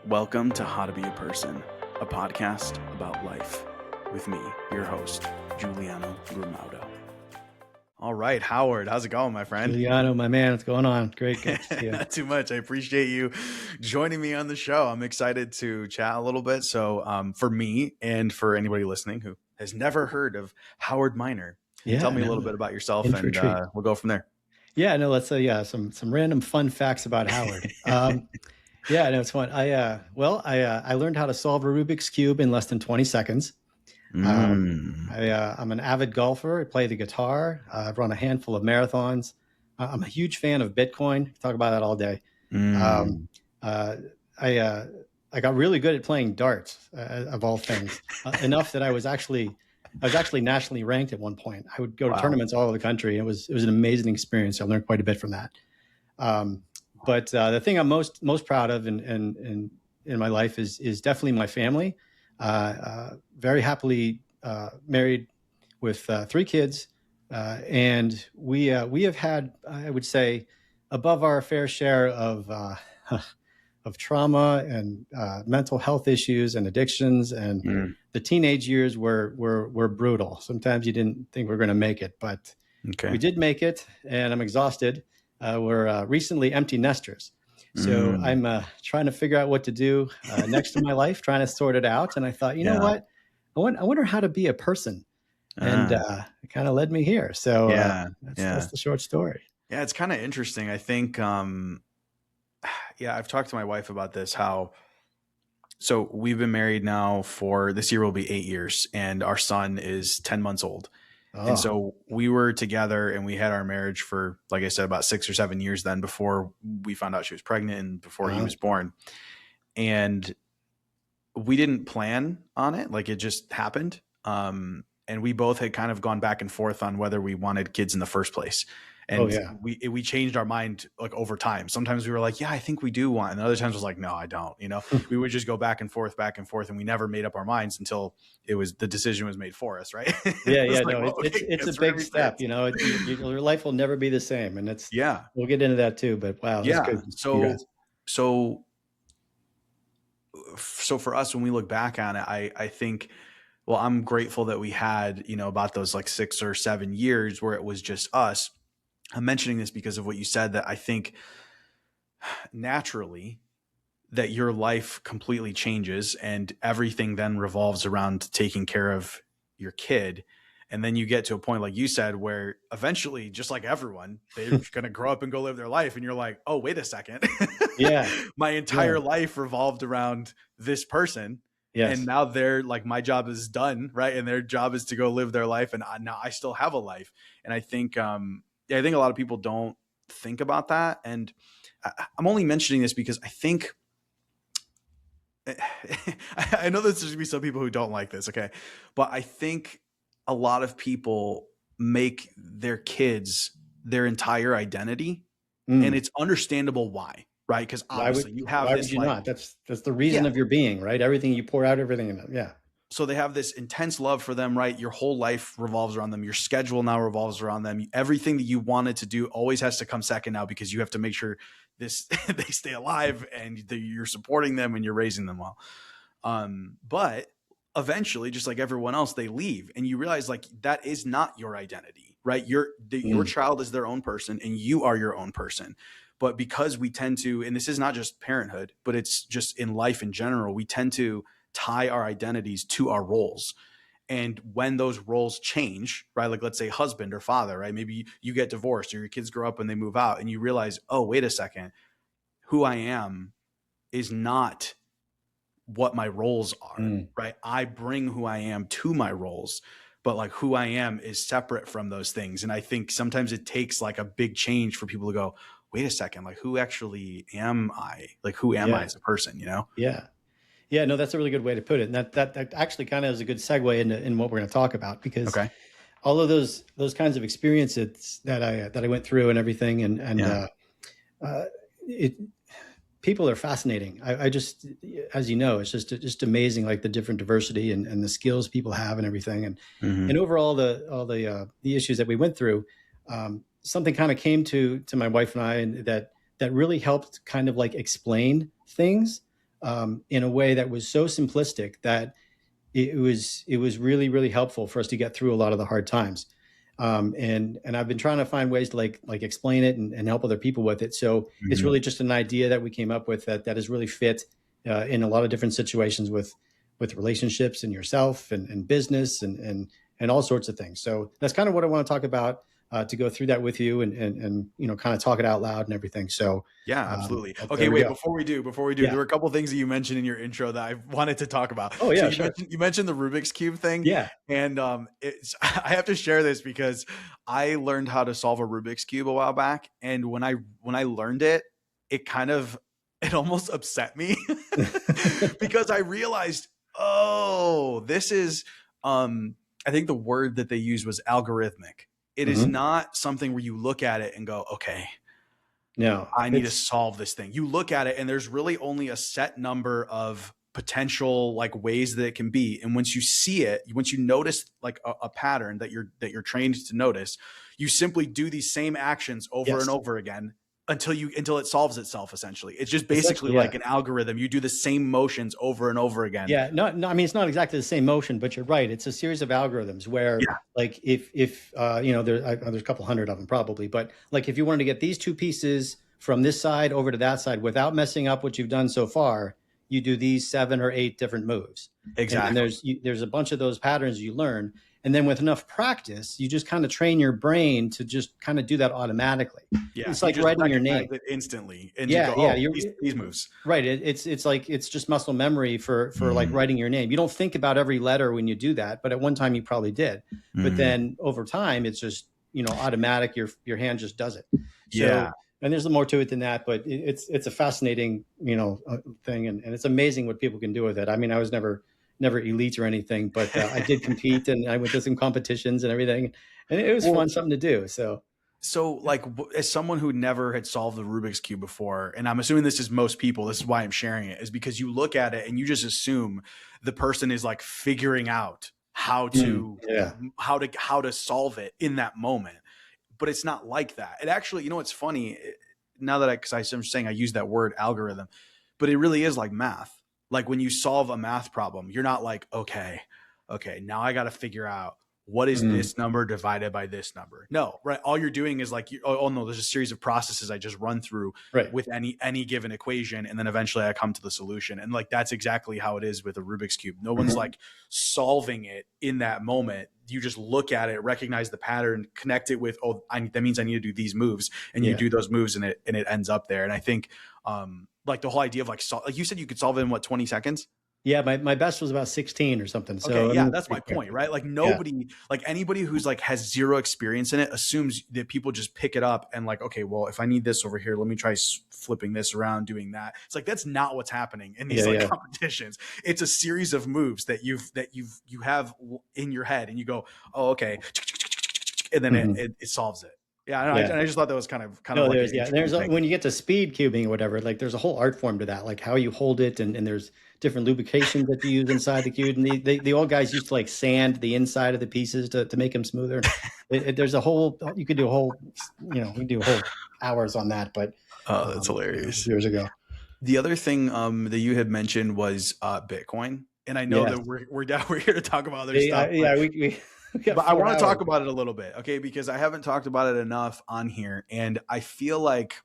Welcome to How to Be a Person, a podcast about life with me, your host, Giuliano. All right, Howard, how's it going, my friend? Giuliano, my man, what's going on? Great, good to see you. Not too much. I appreciate you joining me on the show. I'm excited to chat a little bit. So for me and for anybody listening who has never heard of Howard Minor, tell me a little bit about yourself and we'll go from there. Yeah, no, let's some random fun facts about Howard. Yeah, no, it's fun. I learned how to solve a Rubik's Cube in less than 20 seconds. I'm an avid golfer. I play the guitar. I've run a handful of marathons. I'm a huge fan of Bitcoin. Talk about that all day. I got really good at playing darts, of all things, enough that I was actually nationally ranked at one point. I would go to tournaments all over the country. It was an amazing experience. I learned quite a bit from that. But the thing I'm most proud of in my life is definitely my family. Very happily married with 3 kids, and we have had, I would say, above our fair share of trauma and mental health issues and addictions, and the teenage years were brutal. Sometimes you didn't think we were going to make it, but we did make it, and I'm exhausted. We're recently empty nesters. So I'm trying to figure out what to do next in my life, trying to sort it out. And I thought, you know what? I wonder how to be a person. And it kind of led me here. So that's the short story. Yeah, it's kind of interesting. I think, I've talked to my wife about this, so we've been married now for this year will be 8 years, and our son is 10 months old. Oh. And so we were together and we had our marriage for, like I said, about 6 or 7 years then, before we found out she was pregnant and before he was born. And we didn't plan on it. Like, it just happened. And we both had kind of gone back and forth on whether we wanted kids in the first place. And we changed our mind like over time. Sometimes we were like, yeah, I think we do want. And other times it was like, no, I don't, we would just go back and forth. And we never made up our minds until the decision was made for us. Right. It's a big step, your life will never be the same. And we'll get into that too, but wow. That's good. So for us, when we look back on it, I think, well, I'm grateful that we had, about those like 6 or 7 years where it was just us. I'm mentioning this because of what you said, that I think naturally that your life completely changes and everything then revolves around taking care of your kid. And then you get to a point, like you said, where eventually, just like everyone, they're going to grow up and go live their life. And you're like, oh, wait a second. My entire life revolved around this person. Yes. And now they're like, my job is done. Right. And their job is to go live their life. And now I still have a life. And I think a lot of people don't think about that. And I'm only mentioning this because I think, I know there's going to be some people who don't like this. Okay. But I think a lot of people make their kids their entire identity, and it's understandable why, right? Because obviously you have this. Why would you not? That's the reason of your being, right? Everything you pour out, everything in them. Yeah. So they have this intense love for them, right? Your whole life revolves around them. Your schedule now revolves around them. Everything that you wanted to do always has to come second now, because you have to make sure they stay alive and you're supporting them and you're raising them well. But eventually, just like everyone else, they leave, and you realize like that is not your identity, right? Your child is their own person and you are your own person. But because we tend to, and this is not just parenthood, but it's just in life in general, we tend to tie our identities to our roles. And when those roles change, right? Like, let's say husband or father, right? Maybe you get divorced or your kids grow up and they move out, and you realize, oh, wait a second, who I am is not what my roles are, right? I bring who I am to my roles, but like who I am is separate from those things. And I think sometimes it takes like a big change for people to go, wait a second, like who actually am I? Like who am I as a person, Yeah. Yeah, no, that's a really good way to put it. And that actually kind of is a good segue in what we're going to talk about, because all of those kinds of experiences that I went through and everything, and people are fascinating. I just, as you know, it's just amazing, like the different diversity and the skills people have and everything. And and overall, the issues that we went through, something kind of came to my wife and I, and that really helped kind of like explain things in a way that was so simplistic that it was really, really helpful for us to get through a lot of the hard times. And I've been trying to find ways to like explain it and help other people with it. So it's Mhm. really just an idea that we came up with that is really fit in a lot of different situations with relationships and yourself and business and all sorts of things. So that's kind of what I want to talk about, to go through that with you and kind of talk it out loud and everything. So Yeah, absolutely. but Okay, there we wait, go. before we do, Yeah. there were a couple things that you mentioned in your intro that I wanted to talk about. Oh So yeah, you sure. mentioned the Rubik's Cube thing, Yeah. and it's I have to share this because I learned how to solve a Rubik's Cube a while back, and when I learned it, it kind of it almost upset me because I realized, oh, this is I think the word that they used was algorithmic. It is Hmm. not something where you look at it and go, okay, No, I need to it's solve this thing. You look at it and there's really only a set number of potential like ways that it can be. And once you see it, once you notice like a pattern that you're trained to notice, you simply do these same actions over and yes, over again until it solves itself essentially. It's just basically essentially, like yeah. an algorithm. You do the same motions over and over again. Yeah, no, I mean, it's not exactly the same motion, but you're right. It's a series of algorithms where, Yeah, like, if there's a couple hundred of them probably, but like if you wanted to get these two pieces from this side over to that side without messing up what you've done so far, you do these 7 or 8 different moves, and then exactly. there's a bunch of those patterns you learn, and then with enough practice, you just kind of train your brain to just kind of do that automatically. Yeah. It's You like just writing your recognize name. it instantly and you Yeah, go, yeah, oh, you're these moves. right. It's like it's just muscle memory for like Mm, writing your name. You don't think about every letter when you do that, but at one time you probably did. But mm. then over time, it's just automatic. Your hand just does it. Yeah. So and there's more to it than that, but it's a fascinating thing, and it's amazing what people can do with it. I mean, I was never elite or anything, but I did compete and I went to some competitions and everything, and it was Well, fun, something to do. So so, like, as someone who never had solved the Rubik's Cube before, and I'm assuming this is most people, this is why I'm sharing it, is because you look at it and you just assume the person is like figuring out how to yeah. how to solve it in that moment. But it's not like that. It actually, it's funny now that because I'm saying I use that word algorithm, but it really is like math. Like when you solve a math problem, you're not like, okay, now I got to figure out what is Mm, this number divided by this number. No, right. All you're doing is like, oh no, there's a series of processes I just run through right. with any given equation, and then eventually I come to the solution. And like that's exactly how it is with a Rubik's cube. No one's Mhm. like solving it in that moment. You just look at it, recognize the pattern, connect it with, that means I need to do these moves, and you Yeah. do those moves, and it ends up there. And I think like the whole idea of like like you said, you could solve it in what, 20 seconds. Yeah, my best was about 16 or something. Okay, So I yeah, mean, that's my pretty quick. point, right? Like Yeah. nobody, like anybody who's like has zero experience in it assumes that people just pick it up and like, okay, well, if I need this over here, let me try flipping this around, doing that. It's like that's not what's happening in these Yeah, like yeah. competitions. It's a series of moves that you have in your head, and you go, oh, okay, and then it Mhm. it, it solves it. Yeah, and Yeah. I just thought that was kind of No, like an there's interesting thing. when you get to speed cubing or whatever, like there's a whole art form to that, like how you hold it, and there's different lubrications that you use inside the cube. And the old guys used to like sand the inside of the pieces to make them smoother. There's a whole, you could do a whole, we can do a whole hours on that, but Oh, that's hilarious. years ago. The other thing that you had mentioned was Bitcoin, and I know Yes. that we're here to talk about other stuff, Yeah, we got but I want to 4 hours. talk about it a little bit, okay? Because I haven't talked about it enough on here, and I feel like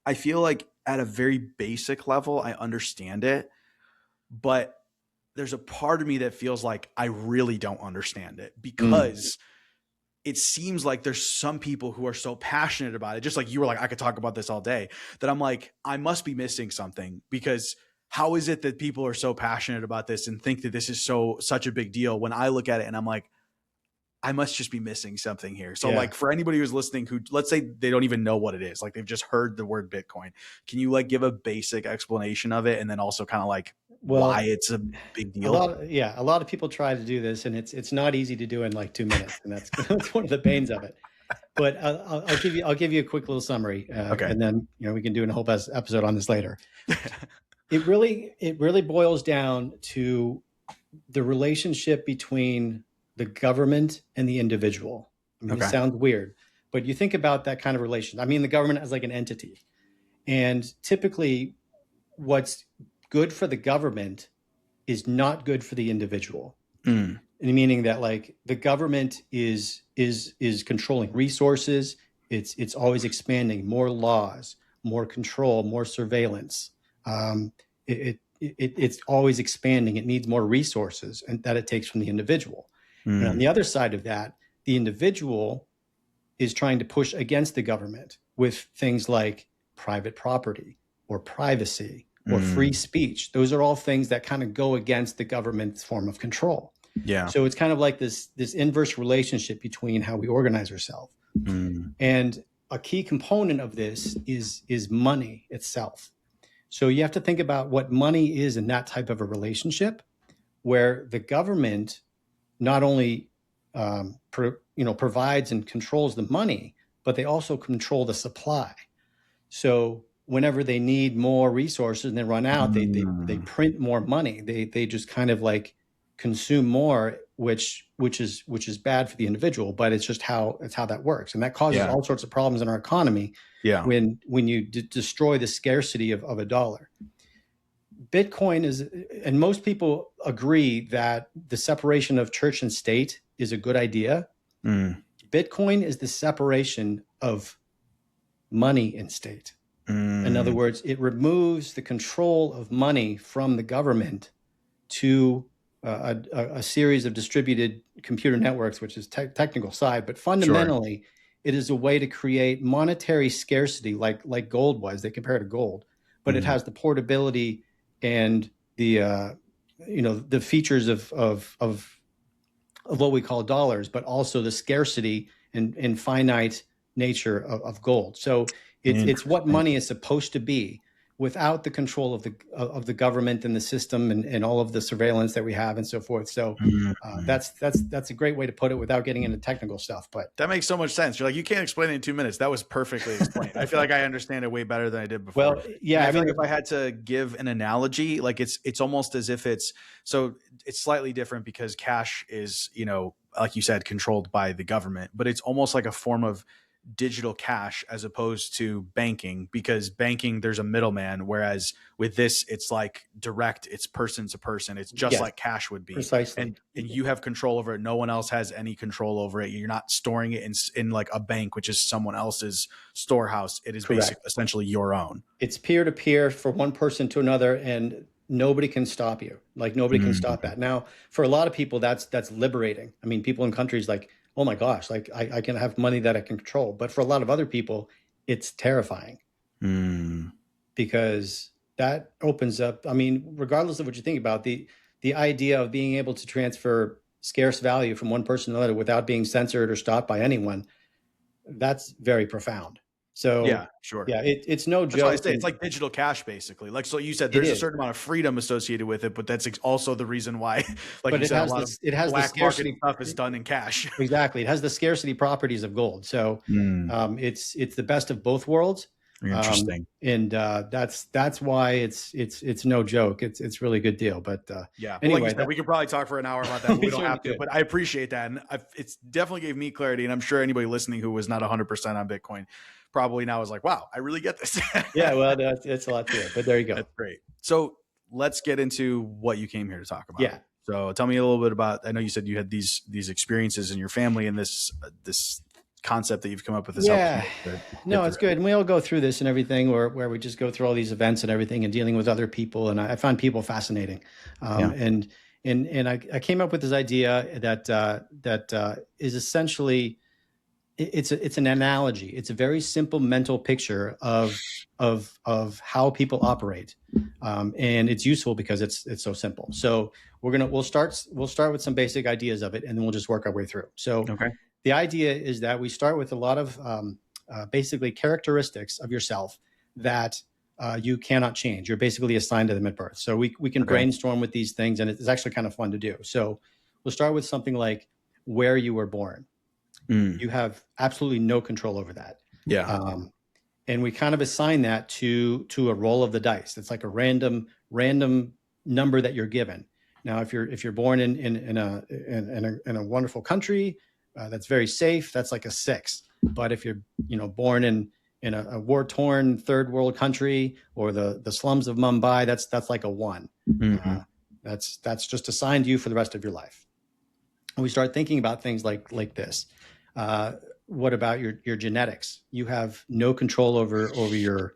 at a very basic level, I understand it, but there's a part of me that feels like I really don't understand it Mm. because it seems like there's some people who are so passionate about it, just like you were like, I could talk about this all day, that I'm like, I must be missing something because how is it that people are so passionate about this and think that this is such a big deal when I look at it and I'm like, I must just be missing something here. So Yeah. like for anybody who's listening who let's say they don't even know what it is, like they've just heard the word Bitcoin. Can you like give a basic explanation of it and then also kind of like why Well, it's a big deal? a lot of people try to do this, and it's not easy to do in like 2 minutes, and that's that's one of the pains of it. But I'll give you a quick little summary, Okay. and then we can do a whole episode on this later. It really boils down to the relationship between the government and the individual. I mean, it Okay. sounds weird, but you think about that kind of relation. I mean, the government as like an entity, and typically, what's good for the government is not good for the individual. Mm. Meaning that like the government is controlling resources. It's always expanding, more laws, more control, more surveillance. It's always expanding. It needs more resources and that it takes from the individual. And on the other side of that, the individual is trying to push against the government with things like private property or privacy or free speech. Those are all things that kind of go against the government's form of control. Yeah. So it's kind of like this inverse relationship between how we organize ourselves. And a key component of this is money itself. So you have to think about what money is in that type of a relationship, where the government not only provides and controls the money, but they also control the supply. So whenever they need more resources and they run out, they print more money. They just kind of like consume more, which is bad for the individual, but it's just how that works, and that causes all sorts of problems in our economy. When you destroy the scarcity of a dollar. Bitcoin is, and most people agree that the separation of church and state is a good idea. Bitcoin is the separation of money and state. In other words, it removes the control of money from the government to a series of distributed computer networks, which is technical side, but fundamentally, it is a way to create monetary scarcity, like gold was. They compare it to gold, but it has the portability and the features of what we call dollars, but also the scarcity and finite nature of gold. So it's what money is supposed to be, without the control of the government and the system and all of the surveillance that we have and so forth. So that's a great way to put it without getting into technical stuff. But that makes so much sense. You're like, you can't explain it in 2 minutes. That was perfectly explained. I feel like I understand it way better than I did before. Well, yeah, I feel like if I had to give an analogy, like it's almost as if it's slightly different because cash is, like you said, controlled by the government, but it's almost like a form of digital cash as opposed to banking, because banking, there's a middleman, whereas with this, it's like direct, it's person to person. It's just like cash would be. Precisely. And you have control over it. No one else has any control over it. You're not storing it in like a bank, which is someone else's storehouse. It is basically essentially your own. It's peer to peer for one person to another, and nobody can stop you. Like nobody can stop that. Now, for a lot of people, that's liberating. I mean, people in countries like, oh my gosh, like I can have money that I can control. But for a lot of other people, it's terrifying because that opens up, I mean, regardless of what you think about the idea of being able to transfer scarce value from one person to another without being censored or stopped by anyone, that's very profound. So yeah, sure. Yeah, it's no joke. That's why I say it's like digital cash, basically. Like, so you said there's a certain amount of freedom associated with it, but that's also the reason why, like but you said, it has black the scarcity market stuff is done in cash. Exactly. It has the scarcity properties of gold. So it's the best of both worlds. Interesting. And that's why it's no joke. It's really a good deal. But yeah, anyway, like you said, we could probably talk for an hour about that. But we don't have to. But I appreciate that, and it's definitely gave me clarity. And I'm sure anybody listening who was not 100% on Bitcoin probably now is like, wow, I really get this. Yeah, well, it's a lot to it. But there you go. That's great. So let's get into what you came here to talk about. Yeah. So tell me a little bit about. I know you said you had these experiences in your family and this concept that you've come up with. No, it's good. And we all go through this and everything, where we just go through all these events and everything and dealing with other people. And I find people fascinating. And I came up with this idea that is essentially, it's an analogy. It's a very simple mental picture of how people operate. And it's useful because it's so simple. So we'll start with some basic ideas of it, and then we'll just work our way through. So the idea is that we start with a lot of basically characteristics of yourself that you cannot change. You're basically assigned to them at birth. So we can brainstorm with these things, and it's actually kind of fun to do. So we'll start with something like where you were born. You have absolutely no control over that. Yeah. And we kind of assign that to a roll of the dice. It's like a random number that you're given. Now, if you're born in a wonderful country that's very safe, that's like a 6. But if you're born in a war-torn third world country or the slums of Mumbai, that's like a 1. Mm-hmm. That's just assigned to you for the rest of your life. And we start thinking about things like this. What about your genetics? You have no control over your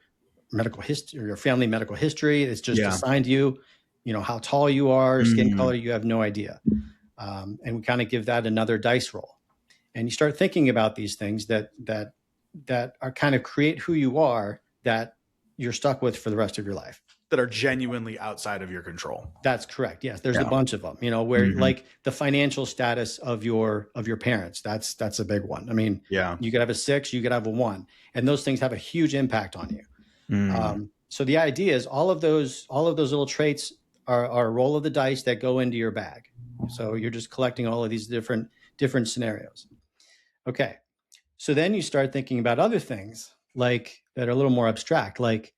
medical history or your family medical history. It's just assigned to you. You know, how tall you are, skin color, you have no idea. And we kind of give that another dice roll. And you start thinking about these things that are kind of create who you are, that you're stuck with for the rest of your life. That are genuinely outside of your control. That's correct. Yes, there's a bunch of them. You know, where like the financial status of your parents. That's a big one. I mean, you could have a 6, you could have a 1, and those things have a huge impact on you. So the idea is all of those little traits are a roll of the dice that go into your bag. So you're just collecting all of these different scenarios. Okay. So then you start thinking about other things like that are a little more abstract, like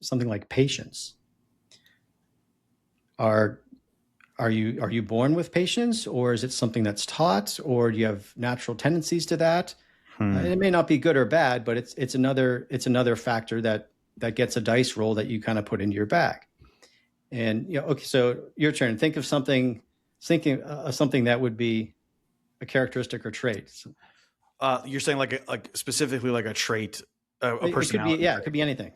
something like patience. Are you born with patience, or is it something that's taught, or do you have natural tendencies to that? It may not be good or bad, but it's another factor that gets a dice roll that you kind of put into your bag. And okay, so your turn. Think of something that would be a characteristic or trait. You're saying like specifically like a trait, a personality. It could be anything.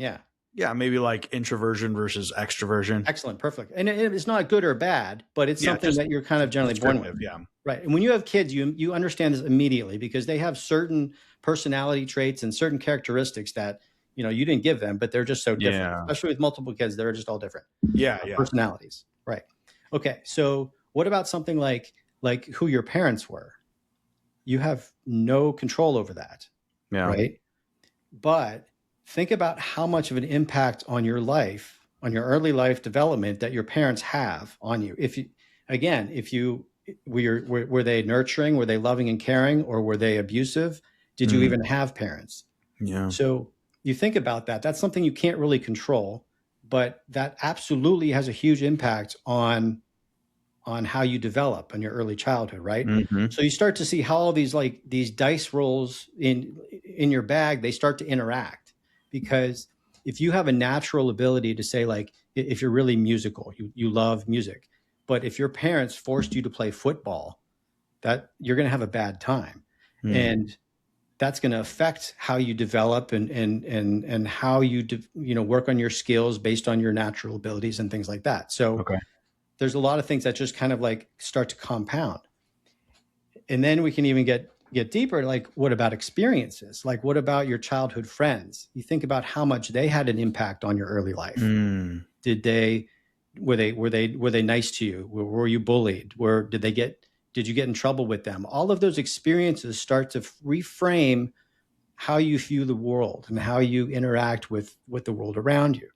Yeah, maybe like introversion versus extroversion. Excellent, perfect. And it's not good or bad, but it's something that you're kind of generally born with. Yeah, right. And when you have kids, you understand this immediately because they have certain personality traits and certain characteristics that you didn't give them, but they're just so different. Yeah. Especially with multiple kids, they're just all different. Yeah. Personalities. Right. Okay. So what about something like who your parents were? You have no control over that. Yeah. Right. But think about how much of an impact on your life, on your early life development that your parents have on you. Were they nurturing? Were they loving and caring? Or were they abusive? Did you even have parents? Yeah. So you think about that. That's something you can't really control, but that absolutely has a huge impact on how you develop in your early childhood, right? So you start to see how all these dice rolls in your bag, they start to interact. Because if you have a natural ability to say, like, if you're really musical, you love music, but if your parents forced you to play football, that you're going to have a bad time. And that's going to affect how you develop and how you work on your skills based on your natural abilities and things like that. So there's a lot of things that just kind of like start to compound. And then we can even get deeper, like what about experiences? Like what about your childhood friends? You think about how much they had an impact on your early life. Were they nice to you? Were you bullied? Did you get in trouble with them? All of those experiences start to reframe how you view the world and how you interact with the world around you.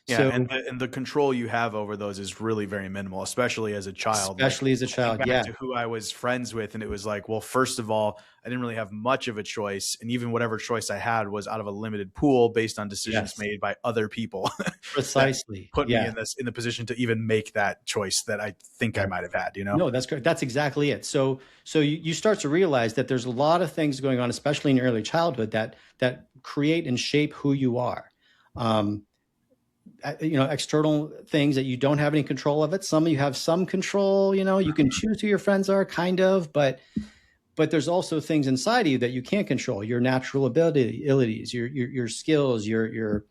Yeah, so, and the control you have over those is really very minimal, especially as a child. Back to who I was friends with, and it was like, well, first of all, I didn't really have much of a choice, and even whatever choice I had was out of a limited pool based on decisions made by other people. Precisely, put me in the position to even make that choice that I think I might have had. No, that's correct. That's exactly it. So you start to realize that there's a lot of things going on, especially in your early childhood, that create and shape who you are. External things that you don't have any control of it. Some of you have some control, you can choose who your friends are kind of, but there's also things inside of you that you can't control. Your natural abilities, your skills, your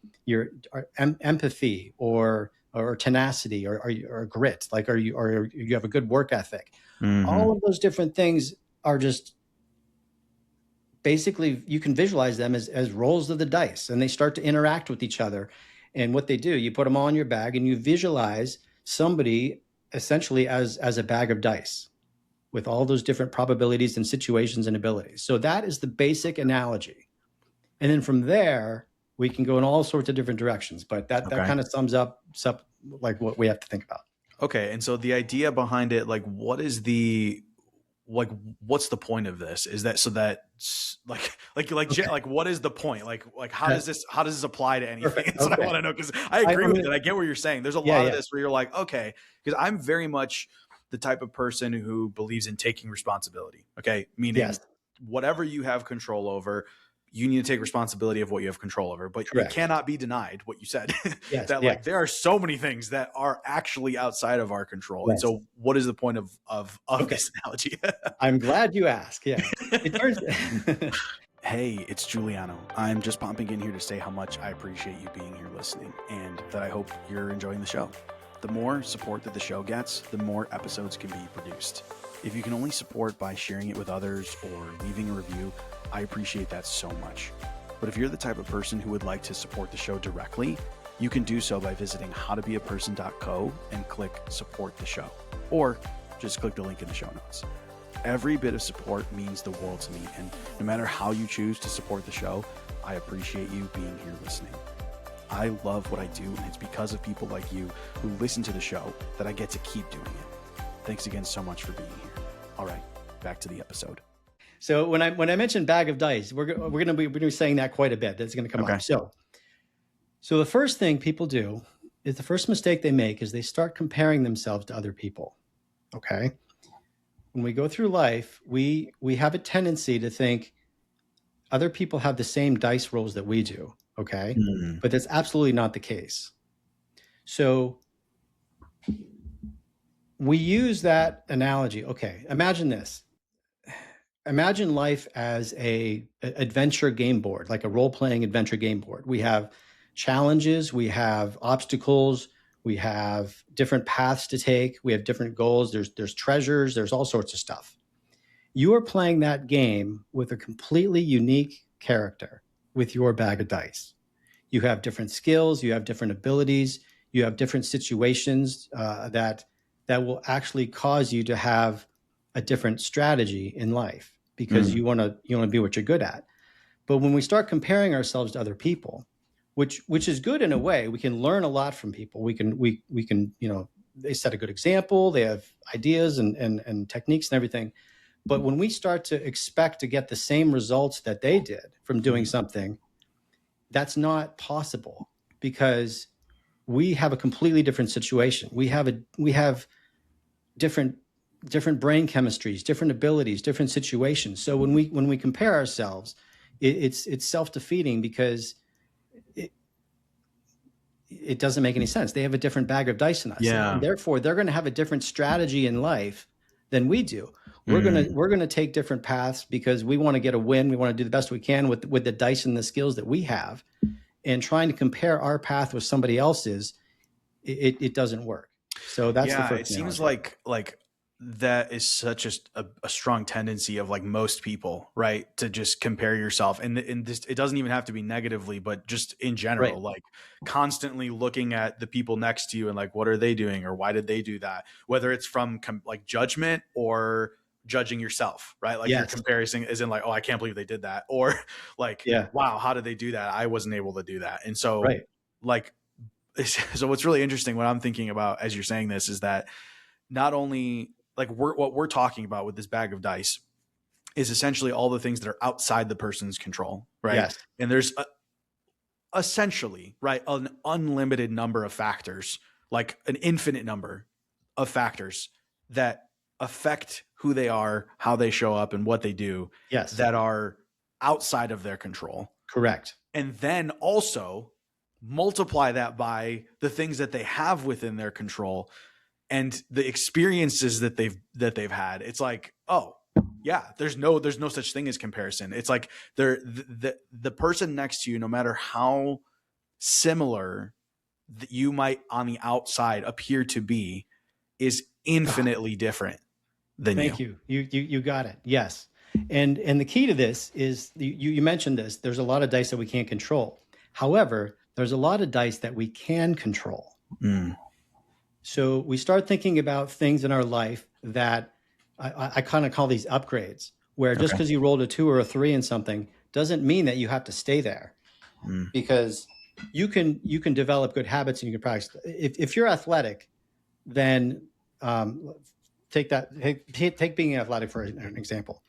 empathy or tenacity or grit. Like, you have a good work ethic. All of those different things are just basically, you can visualize them as rolls of the dice, and they start to interact with each other. And what they do, you put them all in your bag and you visualize somebody essentially as a bag of dice with all those different probabilities and situations and abilities. So that is the basic analogy. And then from there, we can go in all sorts of different directions. But that kind of sums up like what we have to think about. Okay. And so the idea behind it, like, what's the point of this? Is that so that like what is the point? Like how does this apply to anything? That's what I want to know, because I agree with it. I get what you're saying. There's a lot of this where you're like, okay, because I'm very much the type of person who believes in taking responsibility. Okay. Meaning whatever you have control over, you need to take responsibility of what you have control over, but Correct. it cannot be denied what you said. Yes, That like there are so many things that are actually outside of our control. Yes. And so what is the point of Okay. this analogy? I'm glad you asked. Yeah. It turns Hey, it's Giuliano. I'm just popping in here to say how much I appreciate you being here listening, and that I hope you're enjoying the show. The more support that the show gets, the more episodes can be produced. If you can only support by sharing it with others or leaving a review, I appreciate that so much. But if you're the type of person who would like to support the show directly, you can do so by visiting howtobeaperson.co and click support the show, or just click the link in the show notes. Every bit of support means the world to me, and no matter how you choose to support the show, I appreciate you being here listening. I love what I do, and it's because of people like you who listen to the show that I get to keep doing it. Thanks again so much for being here. All right, back to the episode. So when I mentioned bag of dice, we're going to be saying that quite a bit. That's going to come up. So the first thing people do is the first mistake they make is they start comparing themselves to other people. Okay. When we go through life, we have a tendency to think other people have the same dice rolls that we do. Okay. Mm-hmm. But that's absolutely not the case. So we use that analogy. Okay. Imagine this. Imagine life as a adventure game board, like a role-playing adventure game board. We have challenges, we have obstacles, we have different paths to take, we have different goals, there's treasures, there's all sorts of stuff. You are playing that game with a completely unique character with your bag of dice. You have different skills, you have different abilities, you have different situations that will actually cause you to have a different strategy in life because you want to be what you're good at. But when we start comparing ourselves to other people, which is good in a way, we can learn a lot from people. We can, they set a good example, they have ideas and techniques and everything. But when we start to expect to get the same results that they did from doing something, that's not possible because we have a completely different situation. We have different brain chemistries, different abilities, different situations. So when we compare ourselves, it's self-defeating because it doesn't make any sense. They have a different bag of dice than us. Yeah. And therefore, they're going to have a different strategy in life than we do. We're going to take different paths because we want to get a win. We want to do the best we can with the dice and the skills that we have. And trying to compare our path with somebody else's, it doesn't work. So that's the first thing. It seems like that is such a strong tendency of like most people, right? To just compare yourself. And this, it doesn't even have to be negatively, but just in general, right. Like constantly looking at the people next to you and like, what are they doing? Or why did they do that? Whether it's from like judgment or judging yourself, right? Like your comparison isn't like, oh, I can't believe they did that. Or like, wow, how did they do that? I wasn't able to do that. And so so what's really interesting, what I'm thinking about as you're saying this is that not only like what we're talking about with this bag of dice is essentially all the things that are outside the person's control, right? Yes. And there's essentially, right, an unlimited number of factors, like an infinite number of factors that affect who they are, how they show up, and what they do. Yes. That are outside of their control. Correct. And then also multiply that by the things that they have within their control and the experiences that they've had. It's like, oh yeah, there's no such thing as comparison. It's like the person next to you, no matter how similar that you might on the outside appear to be, is infinitely different than you. Thank you. You got it. Yes. And the key to this is you mentioned this. There's a lot of dice that we can't control. However, there's a lot of dice that we can control. So we start thinking about things in our life that I kind of call these upgrades, where just because you rolled a 2 or a 3 in something doesn't mean that you have to stay there, because you can develop good habits and you can practice. If you're athletic, then take being athletic for an example.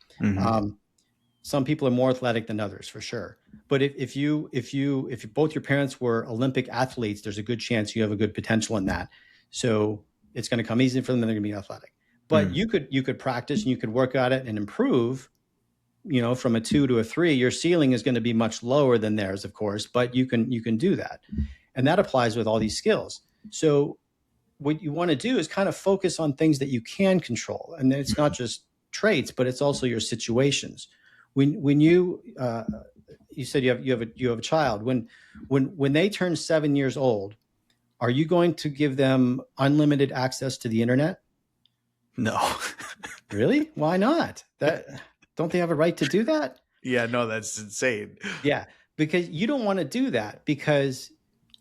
Some people are more athletic than others, for sure. But if both your parents were Olympic athletes, there's a good chance you have a good potential in that. So it's going to come easy for them, and they're going to be athletic. But you could practice and you could work at it and improve from a 2 to a 3, your ceiling is going to be much lower than theirs, of course, but you can do that. And that applies with all these skills. So what you want to do is kind of focus on things that you can control. And it's not just traits, but it's also your situations. When you said you have a child, when they turn 7 years old, are you going to give them unlimited access to the internet? No. Really? Why not? Don't they have a right to do that? Yeah, no, that's insane. Yeah, because you don't want to do that, because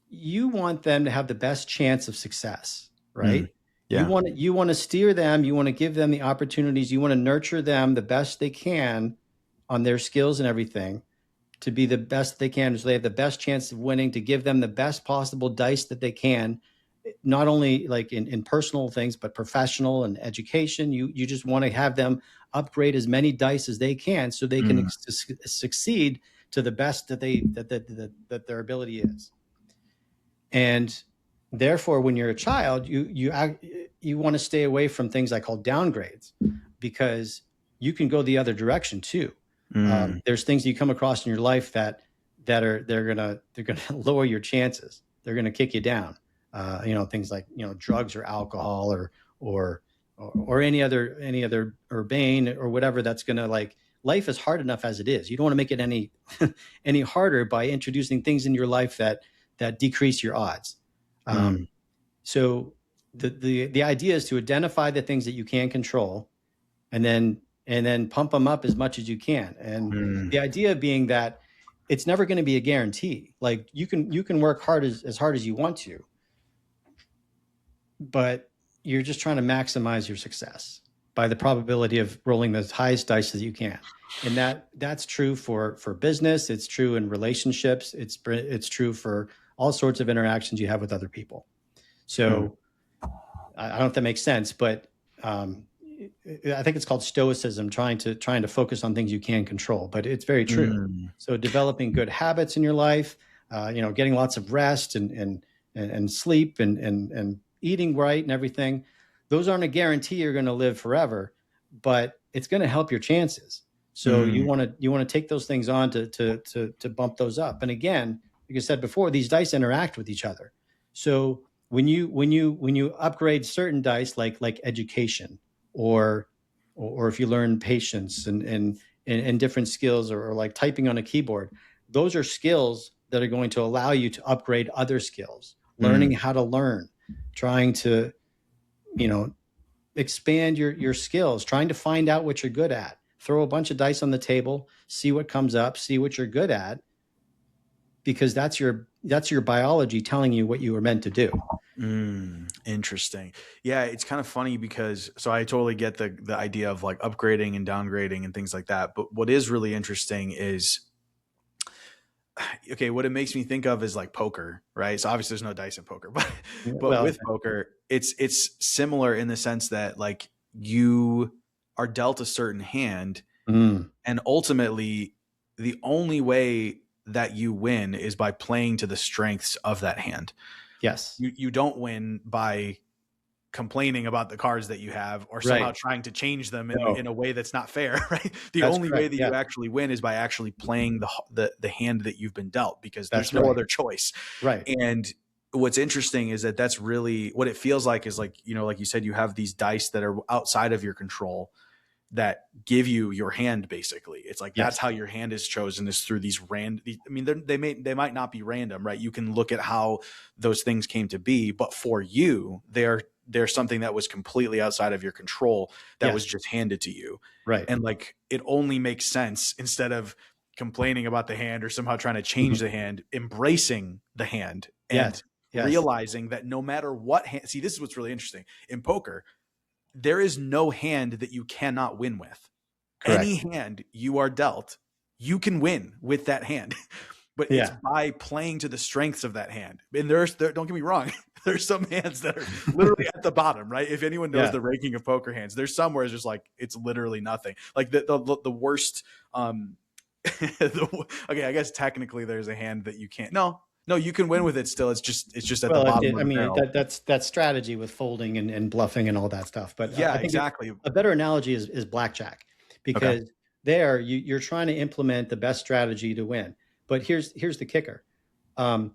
you want them to have the best chance of success, right? Yeah. You want to steer them, you want to give them the opportunities, you want to nurture them the best they can on their skills and everything, to be the best they can, so they have the best chance of winning, to give them the best possible dice that they can, not only like in personal things, but professional and education. You just want to have them upgrade as many dice as they can, so they can succeed to the best that their ability is. And therefore, when you're a child, you want to stay away from things I call downgrades, because you can go the other direction too. There's things you come across in your life that they're gonna lower your chances. They're gonna kick you down. Things like drugs or alcohol or any other urbane or whatever that's gonna, like, life is hard enough as it is. You don't want to make it any harder by introducing things in your life that decrease your odds. So the idea is to identify the things that you can control, and then pump them up as much as you can. And the idea being that it's never going to be a guarantee. Like, you can work hard as hard as you want to, but you're just trying to maximize your success by the probability of rolling the highest dice that you can. And that's true for business. It's true in relationships. It's true for all sorts of interactions you have with other people. So I don't know if that makes sense, but I think it's called stoicism, trying to focus on things you can control, but it's very true. So developing good habits in your life, getting lots of rest and sleep and eating right and everything. Those aren't a guarantee you're going to live forever, but it's going to help your chances. So you want to take those things on to bump those up. And again, like I said before, these dice interact with each other. So when you upgrade certain dice, like education, or if you learn patience and different skills, or like typing on a keyboard, those are skills that are going to allow you to upgrade other skills, learning how to learn, trying to, expand your skills, trying to find out what you're good at, throw a bunch of dice on the table, see what comes up, see what you're good at, because that's your biology telling you what you were meant to do. Interesting. Yeah, it's kind of funny because I totally get the idea of like upgrading and downgrading and things like that. But what is really interesting is, okay, what it makes me think of is like poker, right? So obviously there's no dice in poker, but with poker, it's similar in the sense that, like, you are dealt a certain hand, and ultimately the only way that you win is by playing to the strengths of that hand. Yes. You don't win by complaining about the cards that you have, or somehow trying to change them in a way that's not fair, right? That's only way that you actually win is by actually playing the hand that you've been dealt, because there's no other choice. Right. And what's interesting is that's really what it feels like, is like, like you said, you have these dice that are outside of your control that give you your hand. Basically, it's like, that's how your hand is chosen, is through these random. I mean, they might not be random, right? You can look at how those things came to be, but for you, they're something that was completely outside of your control, that was just handed to you, right? And like, it only makes sense, instead of complaining about the hand or somehow trying to change the hand, embracing the hand and realizing that no matter what hand. See, this is what's really interesting in poker. There is no hand that you cannot win with. Correct. Any hand you are dealt, you can win with that hand. But it's by playing to the strengths of that hand. And there, don't get me wrong, there's some hands that are literally at the bottom, right? If anyone knows the ranking of poker hands, there's some where it's just like, it's literally nothing. Like the worst. Okay, I guess technically there's a hand that you can't. No, you can win with it still. It's just at the bottom. I mean, that's strategy with folding and bluffing and all that stuff. But I think exactly. A better analogy is blackjack, because there you're trying to implement the best strategy to win. But here's the kicker. Um,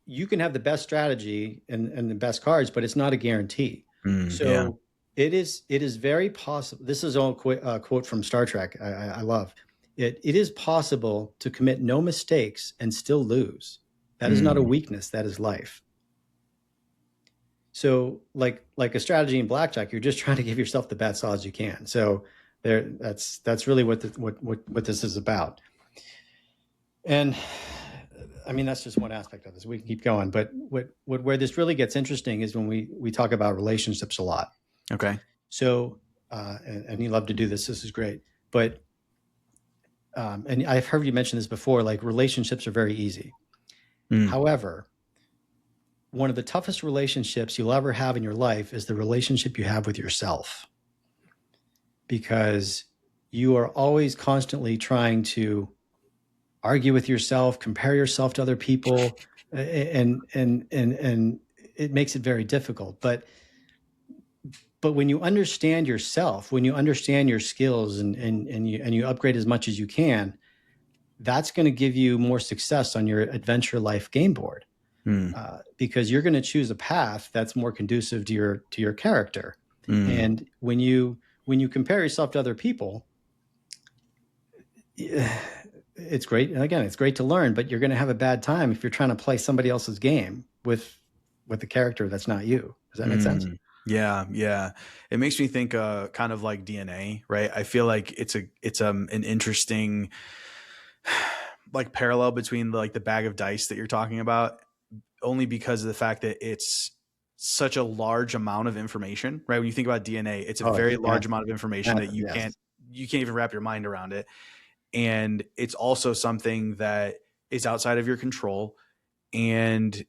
you can have the best strategy and the best cards, but it's not a guarantee. Yeah. So it is very possible. This is a quote from Star Trek. I love it. It is possible to commit no mistakes and still lose. That is not a Mm. weakness. That is life. So like a strategy in blackjack, you're just trying to give yourself the best odds you can. So that's really what this is about. And I mean, that's just one aspect of this. We can keep going, but where this really gets interesting is when we talk about relationships a lot. Okay. So, and you love to do this. This is great. But, and I've heard you mention this before, like relationships are very easy. Mm. However, one of the toughest relationships you'll ever have in your life is the relationship you have with yourself, because you are always constantly trying to argue with yourself, compare yourself to other people, and it makes it very difficult. But when you understand yourself, when you understand your skills and you upgrade as much as you can, that's going to give you more success on your adventure life game board, because you're going to choose a path that's more conducive to your character. And when you compare yourself to other people, it's great. And again, it's great to learn, but you're going to have a bad time if you're trying to play somebody else's game with a character that's not you. Does that make sense? Yeah, yeah. It makes me think kind of like DNA, right? I feel like it's an interesting like parallel between the bag of dice that you're talking about, only because of the fact that it's such a large amount of information, right? When you think about DNA, it's a very large amount of information that you can't even wrap your mind around it. And it's also something that is outside of your control, and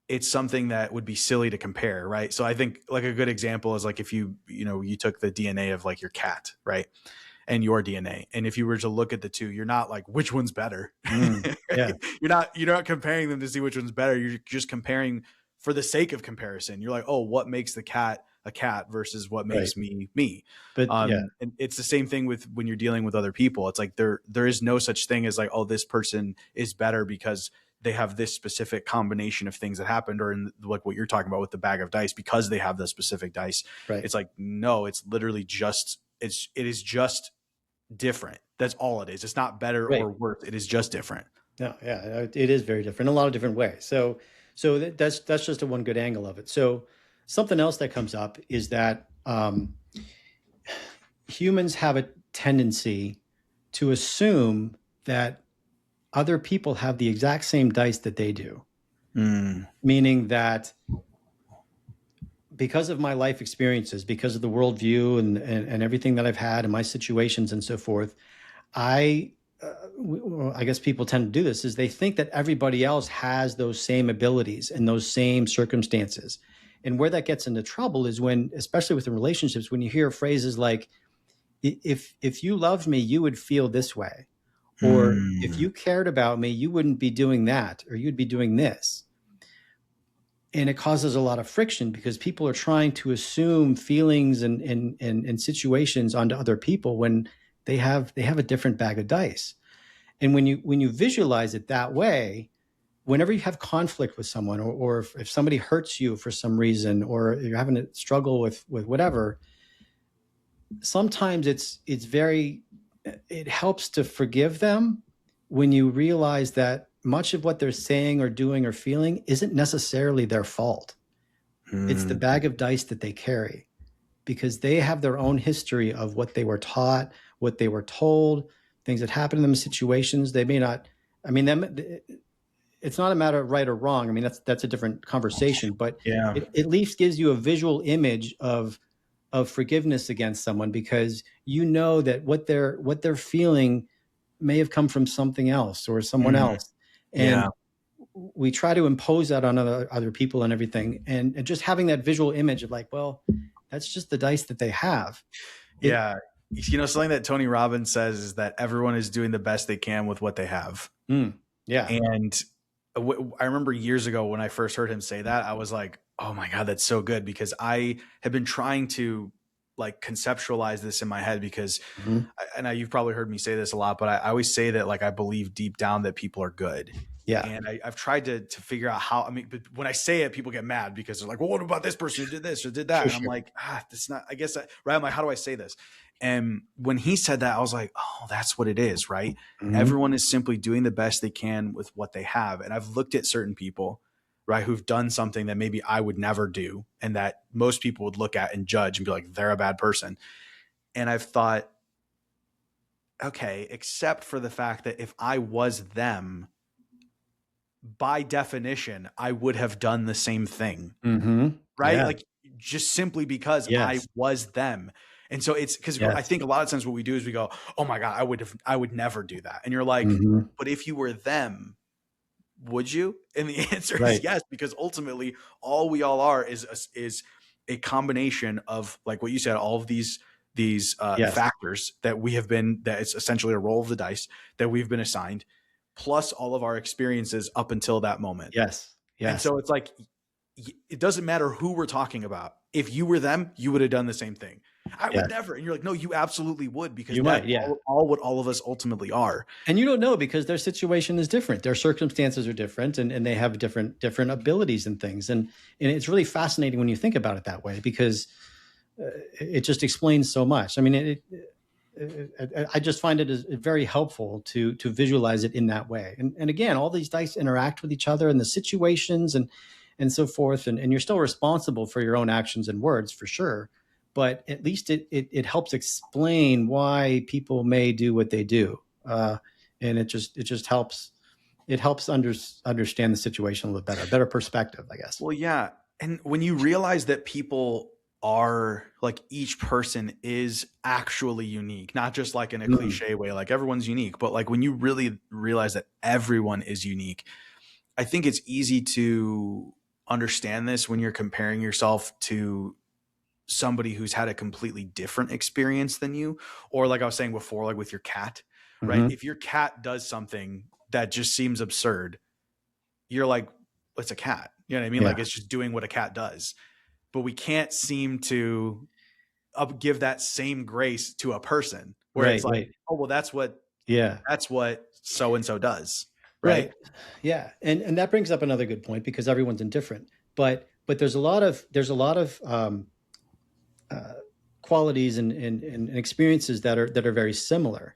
it's something that would be silly to compare, right? So I think like a good example is like if you took the DNA of like your cat, right? And your DNA. And if you were to look at the two, you're not like, which one's better? Yeah. You're not comparing them to see which one's better. You're just comparing for the sake of comparison. You're like, oh, what makes the cat a cat versus what makes me me? But And it's the same thing with when you're dealing with other people. It's like there is no such thing as like, oh, this person is better because they have this specific combination of things that happened, or in like what you're talking about with the bag of dice, because they have the specific dice. Right. It's like, no, it's literally just it is just different. That's all it is. It's not better or worse. It is just different. No, yeah, it is very different in a lot of different ways. So that's just a one good angle of it. So something else that comes up is that humans have a tendency to assume that other people have the exact same dice that they do. Meaning that because of my life experiences, because of the worldview and everything that I've had and my situations and so forth, I guess people tend to do this, is they think that everybody else has those same abilities and those same circumstances. And where that gets into trouble is when, especially within relationships, when you hear phrases like, if you loved me, you would feel this way. Or if you cared about me, you wouldn't be doing that, or you'd be doing this. And it causes a lot of friction because people are trying to assume feelings and situations onto other people when they have a different bag of dice. And when you visualize it that way, whenever you have conflict with someone, or if somebody hurts you for some reason, or you're having a struggle with whatever, sometimes it helps to forgive them when you realize that much of what they're saying or doing or feeling isn't necessarily their fault. It's the bag of dice that they carry, because they have their own history of what they were taught, what they were told, things that happened to them in situations. They may not, I mean, it's not a matter of right or wrong. I mean, that's a different conversation, but it at least gives you a visual image of forgiveness against someone, because you know that what they're feeling may have come from something else or someone else. And we try to impose that on other people and everything. And just having that visual image of like, well, that's just the dice that they have. Something that Tony Robbins says is that everyone is doing the best they can with what they have. Yeah. And I remember years ago when I first heard him say that, I was like, oh my God, that's so good, because I have been trying to like conceptualize this in my head because Mhm. and you've probably heard me say this a lot, but I always say that like I believe deep down that people are good. Yeah. And I've tried to figure out how, I mean, but when I say it, people get mad because they're like, well, what about this person who did this or did that? Sure, And I'm sure. like, that's not, I guess, right. I'm like, how do I say this? And when he said that, I was like, oh, that's what it is, right? Mhm. Everyone is simply doing the best they can with what they have. And I've looked at certain people, right, who've done something that maybe I would never do and that most people would look at and judge and be like, they're a bad person. And I've thought, okay, except for the fact that if I was them, by definition, I would have done the same thing, Mhm. right? Yeah. Like just simply because I Yes. was them. And so it's because I Yes. think a lot of times what we do is we go, oh my God, I would never do that. And you're like, Mhm. but if you were them, would you? And the answer is Right. yes, because ultimately all we all are is a combination of like what you said, all of these Yes. factors that we have been, that it's essentially a roll of the dice that we've been assigned, plus all of our experiences up until that moment. Yes. And Yes. so it's like, it doesn't matter who we're talking about. If you were them, you would have done the same thing. I would Yes. never. And you're like, no, you absolutely would, because You that's might. Yeah. all what all of us ultimately are. And you don't know because their situation is different. Their circumstances are different and they have different abilities and things. And it's really fascinating when you think about it that way because it just explains so much. I mean, I just find it is very helpful to visualize it in that way. And again, all these dice interact with each other and the situations and so forth. And you're still responsible for your own actions and words for sure. But at least it helps explain why people may do what they do. And it just helps understand the situation a little better perspective, I guess. Well, yeah. And when you realize that people are like, each person is actually unique, not just like in a Mm. cliche way, like everyone's unique, but like when you really realize that everyone is unique, I think it's easy to understand this when you're comparing yourself to somebody who's had a completely different experience than you. Or like I was saying before, like with your cat, right? Hmm. If your cat does something that just seems absurd, you're like, it's a cat. You know what I mean? Yeah. Like it's just doing what a cat does. But we can't seem to give that same grace to a person where it's Right. like, Right. oh, well, Yeah. that's what so and so does, right? Right. Yeah. And that brings up another good point because everyone's indifferent. But there's a lot of uh, qualities and experiences that are very similar.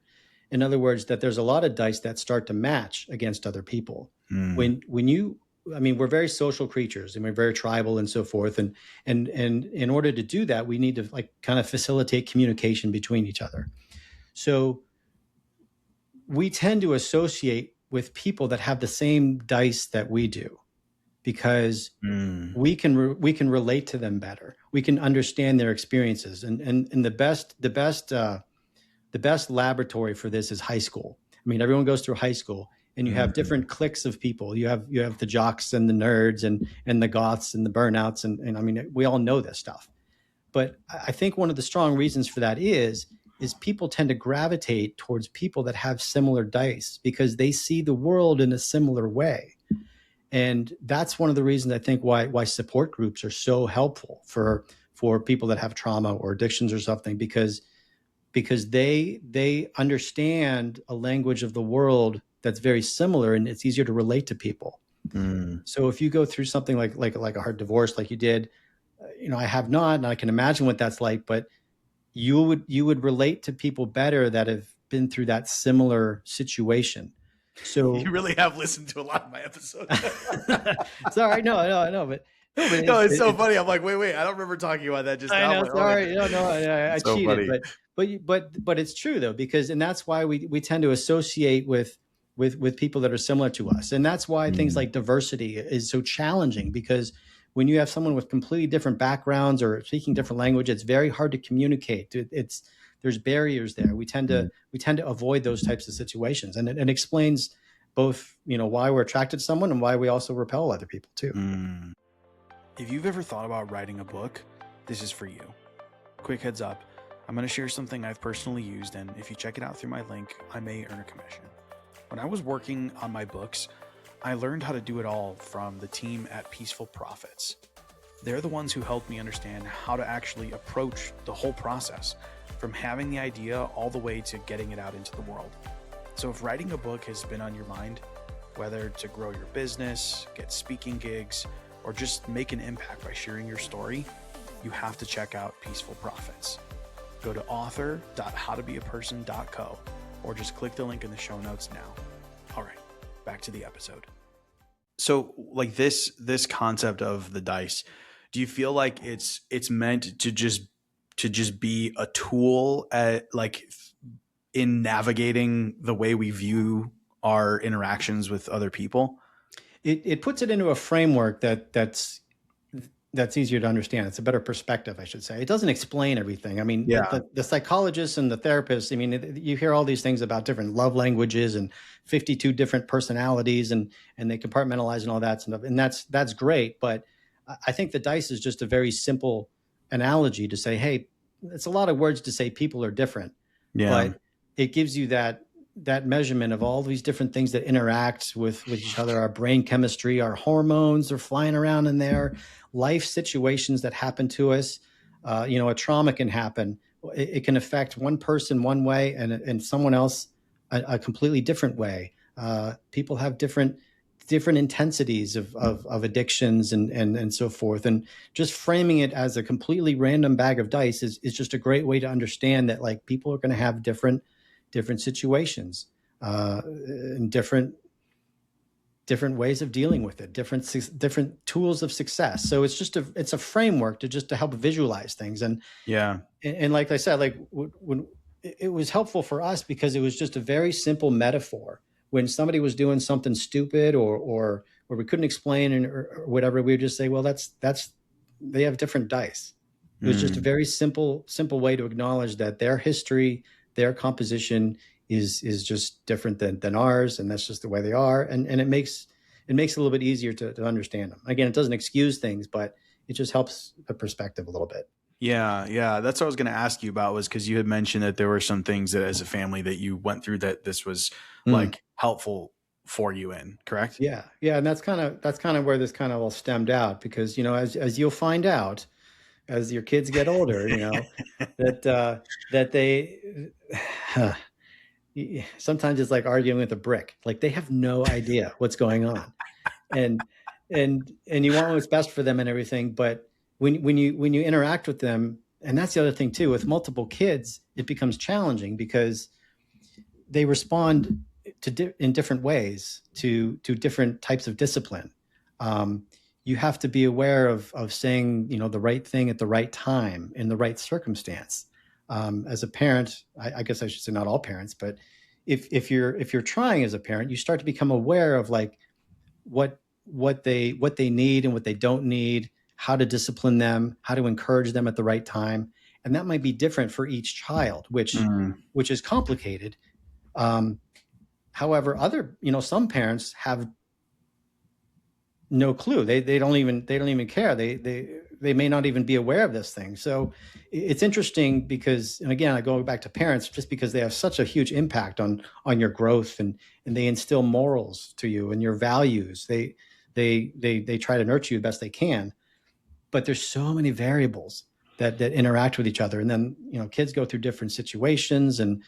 In other words, that there's a lot of dice that start to match against other people. Mm. When you, I mean, we're very social creatures and we're very tribal and so forth. And in order to do that, we need to like kind of facilitate communication between each other. So we tend to associate with people that have the same dice that we do because Mm. we can relate to them better. We can understand their experiences, and the best laboratory for this is high school. I mean, everyone goes through high school, and you have different cliques of people. You have the jocks and the nerds and the goths and the burnouts, and I mean, we all know this stuff. But I think one of the strong reasons for that is people tend to gravitate towards people that have similar dice because they see the world in a similar way. And that's one of the reasons I think why support groups are so helpful for people that have trauma or addictions or something because they understand a language of the world that's very similar and it's easier to relate to people. Mm. So if you go through something like a hard divorce like you did, I have not, and I can imagine what that's like, but you would relate to people better that have been through that similar situation. So You really have listened to a lot of my episodes. sorry, no, but No, it's so funny. I'm like, wait, I don't remember talking about that just I now. know, Like, sorry, no, I it's so cheated, funny. but it's true though because and that's why we tend to associate with people that are similar to us, and that's why things like diversity is so challenging because when you have someone with completely different backgrounds or speaking different language, it's very hard to communicate. There's barriers there. We tend to avoid those types of situations, and it explains both why we're attracted to someone and why we also repel other people too. Mm. If you've ever thought about writing a book, this is for you. Quick heads up, I'm going to share something I've personally used, and if you check it out through my link, I may earn a commission. When I was working on my books, I learned how to do it all from the team at Peaceful Profits. They're the ones who helped me understand how to actually approach the whole process, from having the idea all the way to getting it out into the world. So if writing a book has been on your mind, whether to grow your business, get speaking gigs, or just make an impact by sharing your story, you have to check out Peaceful Profits. Go to author.howtobeaperson.co or just click the link in the show notes now. All right, back to the episode. So like this concept of the dice, do you feel like it's meant to just be a tool at like in navigating the way we view our interactions with other people? It puts it into a framework that's easier to understand. It's a better perspective, I should say. It doesn't explain everything. I mean, Yeah. the psychologists and the therapists, I mean, you hear all these things about different love languages and 52 different personalities, and they compartmentalize and all that stuff. And that's great. But I think the dice is just a very simple analogy to say, hey, it's a lot of words to say people are different, Yeah. but it gives you that measurement of all these different things that interact with each other. Our brain chemistry, our hormones are flying around in there, life situations that happen to us. A trauma can happen. It can affect one person one way and someone else a completely different way. People have different intensities of addictions and so forth. And just framing it as a completely random bag of dice is just a great way to understand that like people are going to have different situations and different ways of dealing with it, different tools of success. So it's a framework to help visualize things. And Yeah. like I said, like when it was helpful for us because it was just a very simple metaphor. When somebody was doing something stupid or we couldn't explain or whatever, we would just say, well, that's they have different dice. It was just a very simple way to acknowledge that their history, their composition is just different than ours, and that's just the way they are. And it makes it a little bit easier to understand them. Again, it doesn't excuse things, but it just helps the perspective a little bit. Yeah, yeah. That's what I was going to ask you about, was because you had mentioned that there were some things that as a family that you went through that this was like helpful for you in, correct? Yeah, and that's kind of where this kind of all stemmed out, because as you'll find out as your kids get older, that they sometimes it's like arguing with a brick. Like they have no idea what's going on, and you want what's best for them and everything. But when you interact with them, and that's the other thing too, with multiple kids, it becomes challenging because they respond in different ways to different types of discipline. You have to be aware of saying the right thing at the right time in the right circumstance. As a parent, I guess I should say not all parents, but if you're trying as a parent, you start to become aware of like what they need and what they don't need, how to discipline them, how to encourage them at the right time, and that might be different for each child, which is complicated. However, some parents have no clue. They don't even care. They may not even be aware of this thing. So it's interesting because, and again, I go back to parents just because they have such a huge impact on your growth, and they instill morals to you and your values. They try to nurture you the best they can, but there's so many variables that interact with each other. And then, kids go through different situations and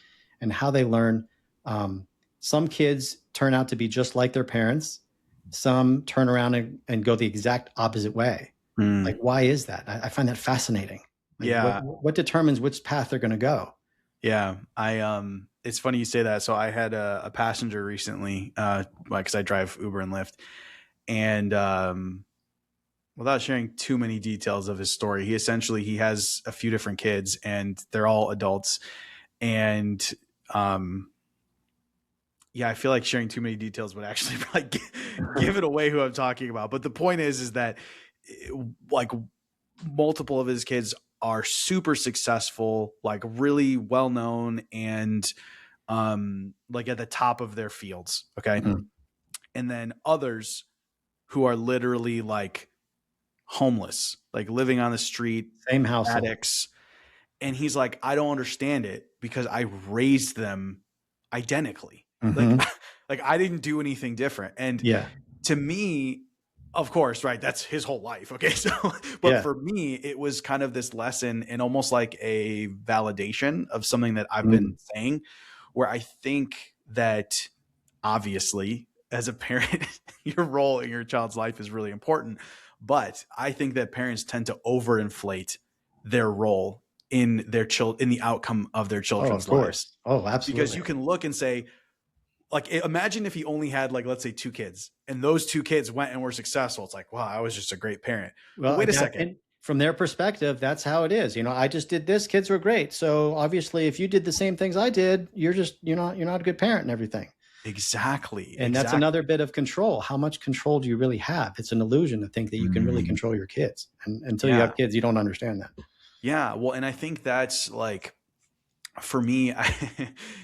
how they learn. Some kids turn out to be just like their parents. Some turn around and go the exact opposite way. Like, why is that? I find that fascinating. Like, Yeah. what determines which path they're going to go? Yeah. It's funny you say that. So I had a passenger recently, because I drive Uber and Lyft, and without sharing too many details of his story, he has a few different kids and they're all adults. And yeah, I feel like sharing too many details would actually probably give it away who I'm talking about. But the point is that like multiple of his kids are super successful, like really well known, and like at the top of their fields. Okay. Mm-hmm. And then others who are literally like homeless, like living on the street, Same household. addicts. And he's like, I don't understand it because I raised them identically. Mm-hmm. Like I didn't do anything different. And Yeah. to me, Of course, right. That's his whole life. Okay. So, but Yeah. for me, it was kind of this lesson and almost like a validation of something that I've Mm. been saying, where I think that obviously, as a parent, your role in your child's life is really important. But I think that parents tend to overinflate their role in their in the outcome of their Oh, of children's lives. course. Oh, Because absolutely. you can look and say, like, imagine if he only had, like, let's say 2 kids and those 2 kids went and were successful. It's like, wow, I was just a great parent. But Well, wait a that, second. and from their perspective, that's how it is. I just did this, kids were great. So obviously if you did the same things I did, you're not a good parent and everything. Exactly. And that's Exactly. another bit of control. How much control do you really have? It's an illusion to think that you can really Mm, control your kids. And until you yeah. have kids, you don't understand that. Yeah. Well, and I think that's like, for me,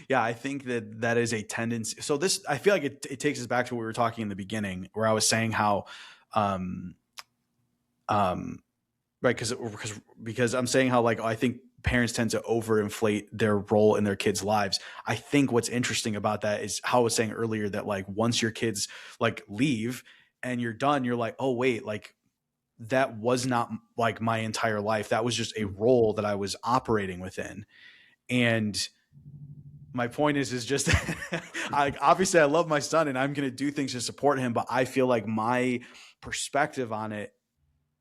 yeah, I think that that is a tendency. So this, I feel like it takes us back to what we were talking in the beginning, where I was saying how, um, um, right, because I'm saying how, like, I think parents tend to overinflate their role in their kids' lives. I think what's interesting about that is how I was saying earlier that, like, once your kids like leave and you're done, you're like, oh wait, like that was not like my entire life. That was just a role that I was operating within. And my point is just I obviously I love my son and I'm going to do things to support him, but I feel like my perspective on it,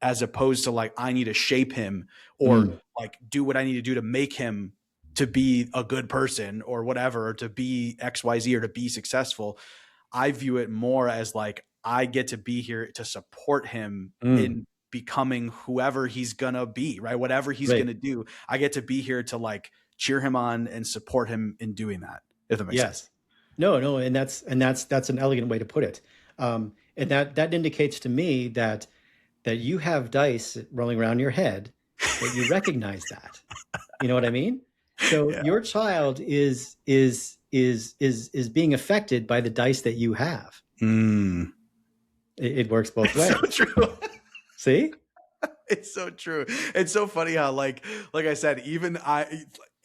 as opposed to like I need to shape him or Mm, like do what I need to do to make him to be a good person or whatever, or to be XYZ or to be successful. I view it more as like I get to be here to support him mm, in becoming whoever he's gonna be, right? Whatever he's right. gonna do, I get to be here to like cheer him on and support him in doing that, if that makes sense. Yes. No, no, and that's an elegant way to put it. And that indicates to me that you have dice rolling around your head, that you recognize that. You know what I mean? So Yeah. your child is being affected by the dice that you have. Mm. It works both It's so ways. true. See? It's so true. It's so funny how like I said, even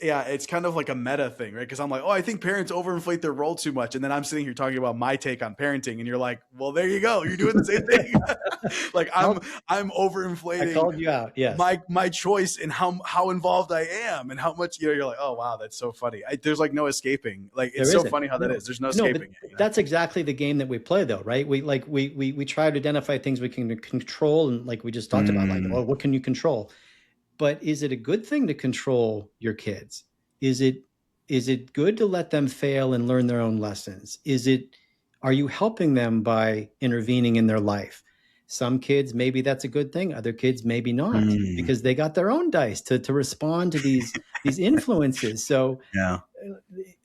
yeah, it's kind of like a meta thing, right? Because I'm like, oh, I think parents overinflate their role too much, and then I'm sitting here talking about my take on parenting, and you're like, well, there you go, you're doing the same thing. Like Well, I'm I overinflating called you out. Yes, my choice and how involved I am and how much, you're like, oh wow, that's so funny. There's like no escaping. Like it's there so isn't. funny how that No, is. There's no no, but escaping it. that's exactly the game that we play, though, right? We try to identify things we can control, and like we just talked about, like, Mm, oh, what can you control? But is it a good thing to control your kids? Is it good to let them fail and learn their own lessons? Are you helping them by intervening in their life? Some kids, maybe that's a good thing. Other kids, maybe not, mm, because they got their own dice to respond to these influences. So yeah.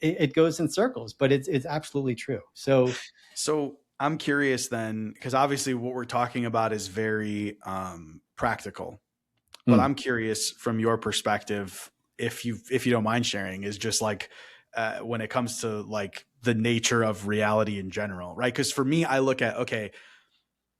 it goes in circles, but it's absolutely true. So So I'm curious then, because obviously what we're talking about is very practical, but mm, I'm curious from your perspective, if you don't mind sharing, is just like when it comes to like the nature of reality in general, right? Because for me, I look at, okay,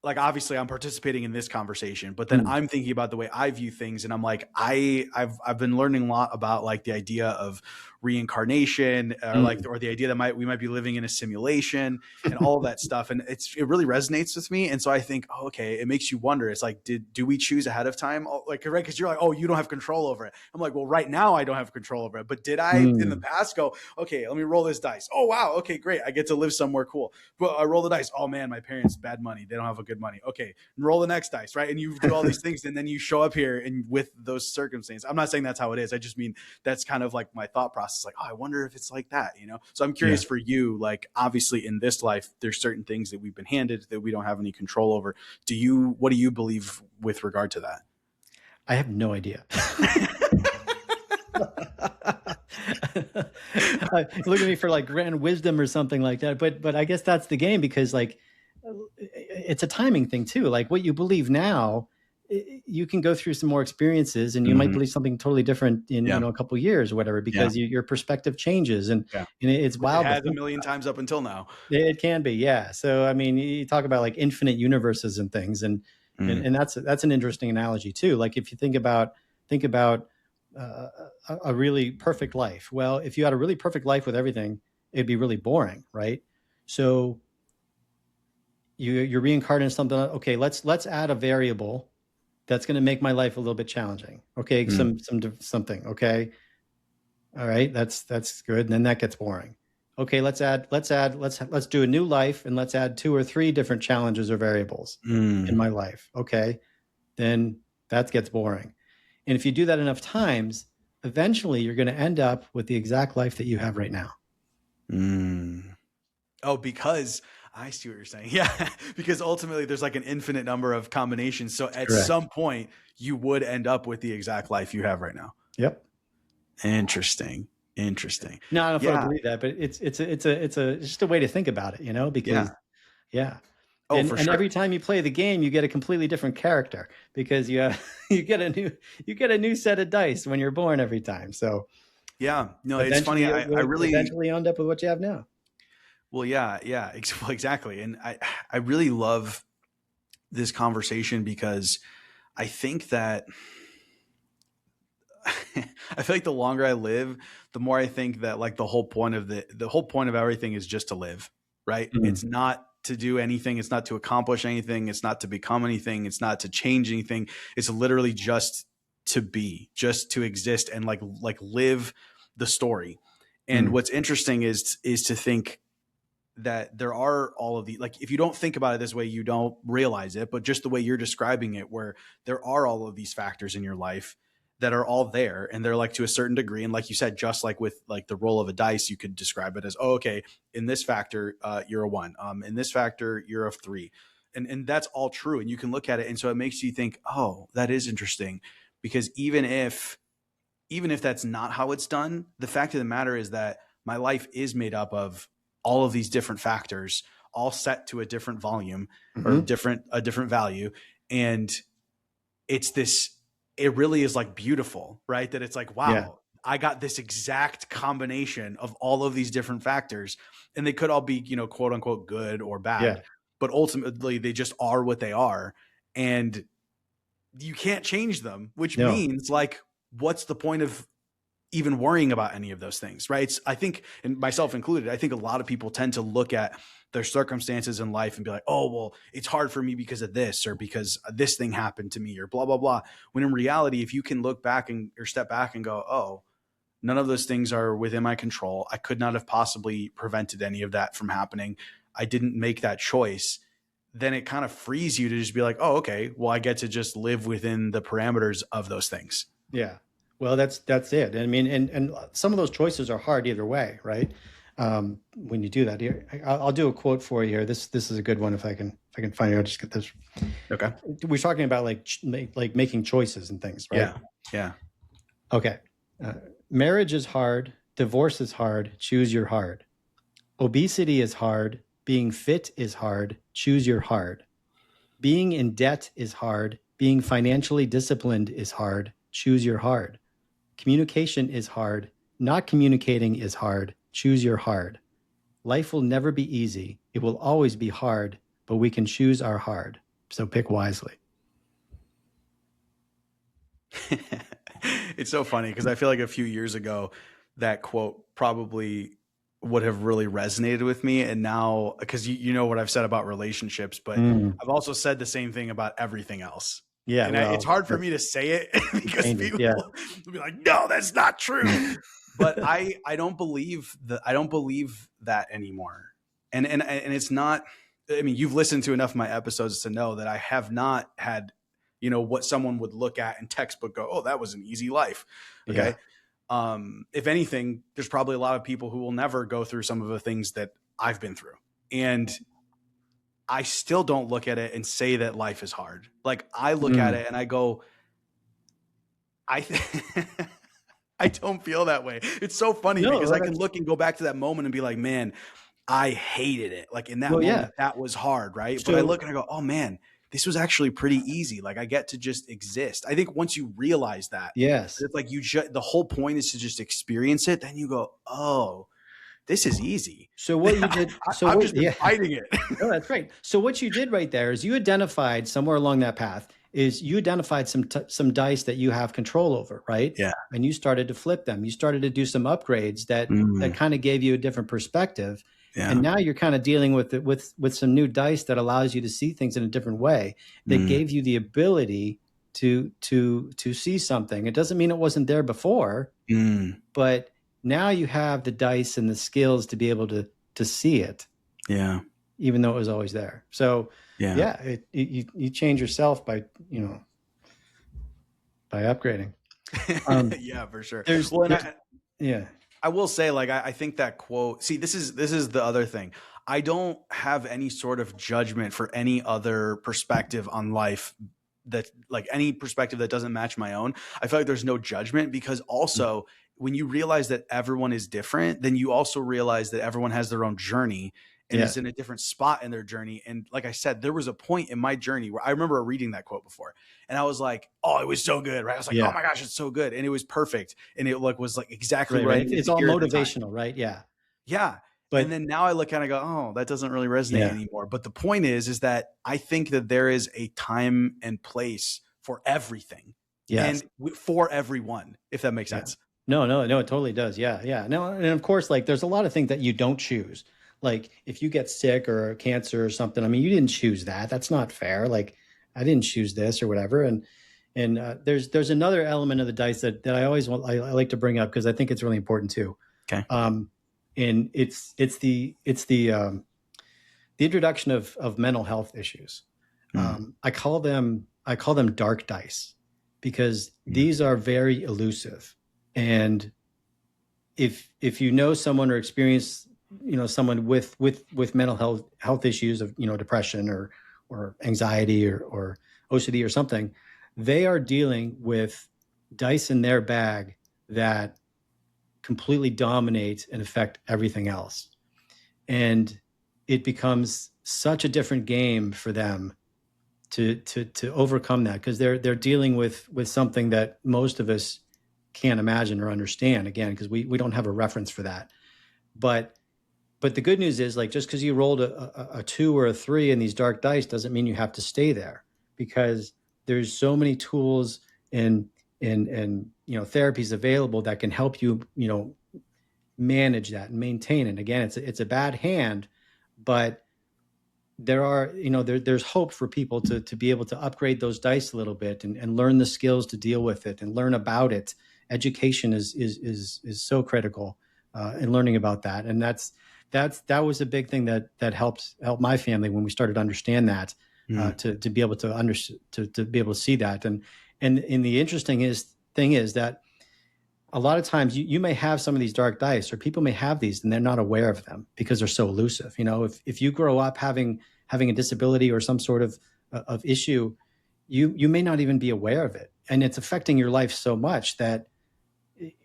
like obviously I'm participating in this conversation, but then mm, I'm thinking about the way I view things, and I'm like, I've been learning a lot about like the idea of reincarnation, or like, mm. or the idea that we might be living in a simulation and all of that stuff, and it really resonates with me. And so I think, oh, okay, it makes you wonder. It's like, do we choose ahead of time? Oh, like, right? Because you're like, oh, you don't have control over it. I'm like, well, right now I don't have control over it, but did I in the Mm. past go, okay, let me roll this dice. Oh wow, okay, great, I get to live somewhere cool. But I roll the dice. Oh man, my parents bad money. They don't have a good money. Okay, roll the next dice, right? And you do all these things, and then you show up here and with those circumstances. I'm not saying that's how it is. I just mean that's kind of like my thought process. Like, oh, I wonder if it's like that, you know? So I'm Yeah, curious for you. Like, obviously, in this life, there's certain things that we've been handed that we don't have any control over. What do you believe with regard to that? I have no idea. Look at me for like grand wisdom or something like that. But I guess that's the game, because like it's a timing thing too. Like what you believe now, you can go through some more experiences, and you might Mm-hmm. believe something totally different in Yeah. a couple of years or whatever, Yeah. because your perspective changes, Yeah. and it's Which it wild to has a think million about. times up until now. It can be, yeah. So I mean, you talk about like infinite universes and things, and and, Mm. and that's an interesting analogy too. Like if you think about uh, a really perfect life. Well, if you had a really perfect life with everything, it'd be really boring, right? So you're reincarnating something. Okay, let's add a variable that's going to make my life a little bit challenging. Okay, something. Okay, all right, that's good. And then that gets boring. Okay, let's do a new life, and let's add 2 or 3 different challenges or variables in my life. Okay, then that gets boring. And if you do that enough times, eventually you're going to end up with the exact life that you have right now. Oh, because I see what you're saying. Yeah, because ultimately there's like an infinite number of combinations. So at some point you would end up with the exact life you have right now. Yep. Interesting. No, I don't know if I believe that, but it's just a way to think about it, you know, because Oh, and, for and sure. every time you play the game, you get a completely different character because you get a new set of dice when you're born every time. So yeah, no, it's funny. I really eventually end up with what you have now. Well, yeah, well, exactly. And I really love this conversation because I think that I feel like the longer I live, the more I think that like the whole point of everything is just to live, right? Mm-hmm. It's not to do anything. It's not to accomplish anything. It's not to become anything. It's not to change anything. It's literally just to be, just to exist and like live the story. And what's interesting is to think that there are all of the, like, if you don't think about it this way, you don't realize it, but just the way you're describing it, where there are all of these factors in your life that are all there, and they're like to a certain degree. And like you said, just like with like the roll of a dice, you could describe it as, oh, okay, in this factor, you're a 1. In this factor, you're a 3. And that's all true. And you can look at it. And so it makes you think, oh, that is interesting, because even if that's not how it's done, the fact of the matter is that my life is made up of all of these different factors, all set to a different volume or a different value. And it really is like beautiful, right? That it's like, wow, I got this exact combination of all of these different factors, and they could all be, quote unquote, good or bad, but ultimately they just are what they are. And you can't change them, which means like, what's the point of even worrying about any of those things, right? I think, and myself included, I think a lot of people tend to look at their circumstances in life and be like, oh, well, it's hard for me because of this, or because this thing happened to me, or blah, blah, blah. When in reality, if you can look back or step back and go, oh, none of those things are within my control. I could not have possibly prevented any of that from happening. I didn't make that choice. Then it kind of frees you to just be like, oh, okay, well, I get to just live within the parameters of those things. Yeah. Well, that's it. I mean, and some of those choices are hard either way, right? When you do that, here, I'll do a quote for you here. This is a good one. If I can find it, I'll just get this. Okay. We're talking about like making choices and things, right? Yeah. Okay. Marriage is hard. Divorce is hard. Choose your hard. Obesity is hard. Being fit is hard. Choose your hard. Being in debt is hard. Being financially disciplined is hard. Choose your hard. Communication is hard. Not communicating is hard. Choose your hard. Life will never be easy. It will always be hard, but we can choose our hard. So pick wisely. It's so funny because I feel like a few years ago, that quote probably would have really resonated with me. And now, because you know what I've said about relationships, but I've also said the same thing about everything else. Yeah, and it's hard for me to say it because people will be like, "No, that's not true." But I don't believe that. I don't believe that anymore. And it's not. I mean, you've listened to enough of my episodes to know that I have not had, what someone would look at in textbook go, "Oh, that was an easy life." Okay. Yeah. If anything, there's probably a lot of people who will never go through some of the things that I've been through, and I still don't look at it and say that life is hard. Like I look at it and I go, I don't feel that way. It's so funny because I can look and go back to that moment and be like, man, I hated it. Like in that moment, that was hard. Right. So, but I look and I go, oh man, this was actually pretty easy. Like I get to just exist. I think once you realize that, it's like the whole point is to just experience it. Then you go, oh, this is easy. So what you did, I'm just fighting it. No, that's great. So what you did right there is you identified somewhere along that path some dice that you have control over, right? Yeah. And you started to flip them. You started to do some upgrades that kind of gave you a different perspective. And now you're kind of dealing with it with some new dice that allows you to see things in a different way, that gave you the ability to see something. It doesn't mean it wasn't there before, but now you have the dice and the skills to be able to see it. Yeah. Even though it was always there. So you change yourself by upgrading. Yeah, for sure. Yeah. I will say, like, I think that quote, see, this is the other thing. I don't have any sort of judgment for any other perspective on life, that like any perspective that doesn't match my own. I feel like there's no judgment, because also when you realize that everyone is different, then you also realize that everyone has their own journey and is in a different spot in their journey. And like I said, there was a point in my journey where I remember reading that quote before, and I was like, oh, it was so good, right? I was like, oh my gosh, it's so good. And it was perfect. And it was like exactly what I needed It's to all hear at the time. motivational, right? Yeah. Yeah. But, and then now I look at it and go, oh, that doesn't really resonate anymore. But the point is that I think that there is a time and place for everything, and for everyone, if that makes sense. No, it totally does. Yeah. No, and of course, like, there's a lot of things that you don't choose. Like, if you get sick or cancer or something, I mean, you didn't choose that. That's not fair. Like, I didn't choose this or whatever. And there's another element of the dice that I like to bring up, because I think it's really important too. Okay. And it's the introduction of mental health issues. I call them dark dice, because these are very elusive. And if you know someone or experience, someone with mental health issues of, depression or anxiety or OCD or something, they are dealing with dice in their bag that completely dominate and affect everything else. And it becomes such a different game for them to overcome that, because they're dealing with something that most of us can't imagine or understand, again, because we don't have a reference for that. But the good news is, like, just because you rolled a 2 or a 3 in these dark dice doesn't mean you have to stay there, because there's so many tools and therapies available that can help you manage that and maintain it. Again, it's a bad hand, but there are there's hope for people to be able to upgrade those dice a little bit and learn the skills to deal with it and learn about it. Education is so critical in learning about that, and that was a big thing that helped my family when we started to understand that, to be able to be able to see that. And the interesting thing is that a lot of times you may have some of these dark dice, or people may have these and they're not aware of them because they're so elusive. If you grow up having a disability or some sort of issue, you may not even be aware of it, and it's affecting your life so much that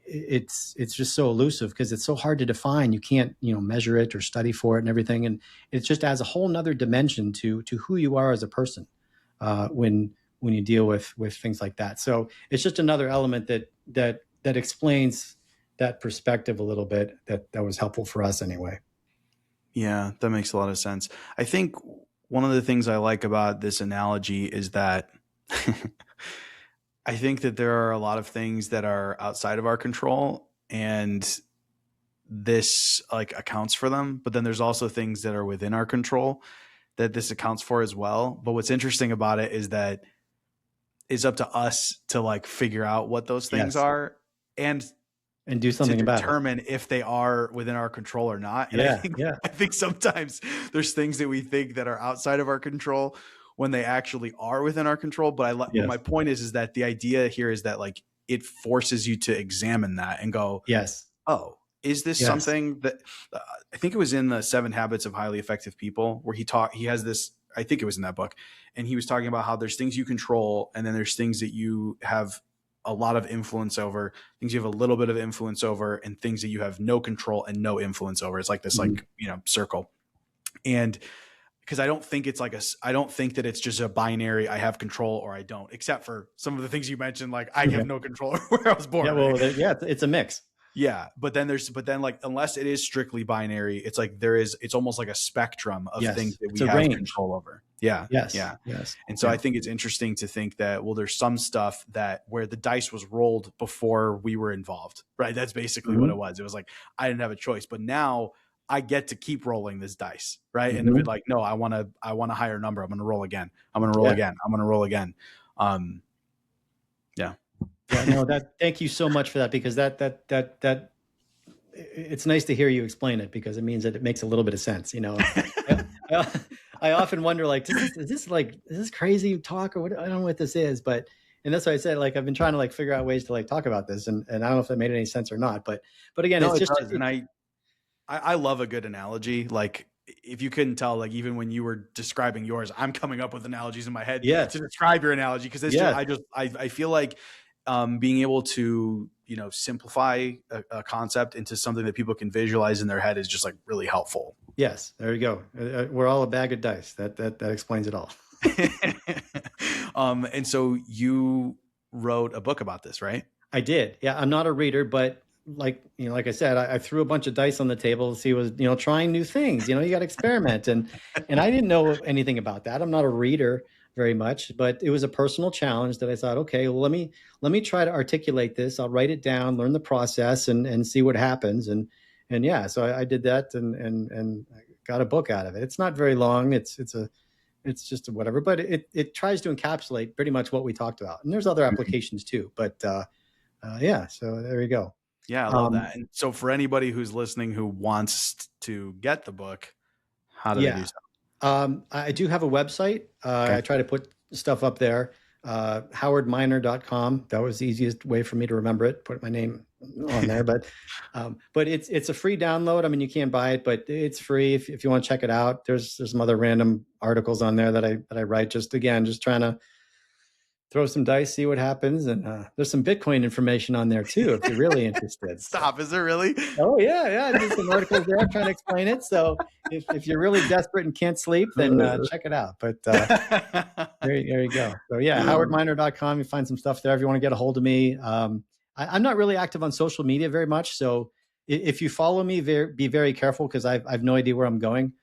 it's just so elusive, because it's so hard to define. You can't measure it or study for it and everything, and it just adds a whole nother dimension to who you are as a person when you deal with things like that. So it's just another element that explains that perspective a little bit, that was helpful for us anyway. Yeah, that makes a lot of sense. I think one of the things I like about this analogy is that I think that there are a lot of things that are outside of our control, and this like accounts for them. But then there's also things that are within our control that this accounts for as well. But what's interesting about it is that it's up to us to like figure out what those things are and do something to about it, determine if they are within our control or not. And I think sometimes there's things that we think that are outside of our control when they actually are within our control. But my point is that the idea here is that like it forces you to examine that and go, oh, is this something that I think it was in the 7 Habits of Highly Effective People, where he has this, I think it was in that book, and he was talking about how there's things you control, and then there's things that you have a lot of influence over, things you have a little bit of influence over, and things that you have no control and no influence over. It's like this, like, circle. And because I don't think that it's just a binary, I have control or I don't, except for some of the things you mentioned, like I have no control over where I was born. It's a mix. Yeah. But then like, unless it is strictly binary, it's like it's almost like a spectrum of things that we have control over. Yeah. Yes. Yeah. Yes. And so I think it's interesting to think that, well, there's some stuff that where the dice was rolled before we were involved, right? That's basically what it was. It was like, I didn't have a choice, but now I get to keep rolling this dice, right? And if Mhm. it's like, no, I want a higher number, I'm going to roll again. I'm going to roll Yeah. again. I'm going to roll again. Yeah. Yeah, no, thank you so much for that, because that it's nice to hear you explain it, because it means that it makes a little bit of sense. I, I, I often wonder, like, is this crazy talk, or what? I don't know what this is, and that's why I said, like, I've been trying to like figure out ways to like talk about this, and I don't know if that made any sense or not, but again, No, it's it just, does. And I love a good analogy. Like, if you couldn't tell, like, even when you were describing yours, I'm coming up with analogies in my head yes, to describe your analogy. Cause it's yes, I feel like, being able to, simplify a concept into something that people can visualize in their head is just like really helpful. yes. There you go. We're all a bag of dice. That explains it all. And so you wrote a book about this, right? I did. Yeah, I'm not a reader, but like I said, I threw a bunch of dice on the table to see, was trying new things. You got to experiment, and I didn't know anything about that. I'm not a reader very much, but it was a personal challenge that I thought, okay, well, let me try to articulate this. I'll write it down, learn the process, and see what happens. And yeah, so I did that, and I got a book out of it. It's not very long. It's just whatever, but it tries to encapsulate pretty much what we talked about. And there's other applications too, but yeah, so there you go. Yeah, I love that. And so for anybody who's listening who wants to get the book, how do they do so? I do have a website. Okay. I try to put stuff up there. howardminer.com. That was the easiest way for me to remember it. Put my name on there, but it's a free download. I mean, you can't buy it, but it's free if you want to check it out. There's some other random articles on there that I write, just trying to throw some dice, see what happens. And there's some Bitcoin information on there too, if you're really interested. Stop. Is there really? Oh yeah. There's some articles there trying to explain it. So if you're really desperate and can't sleep, then check it out. But there you go. So yeah, howardminer.com. You find some stuff there if you want to get a hold of me. I'm not really active on social media very much. So if you follow me, be very careful, because I've no idea where I'm going.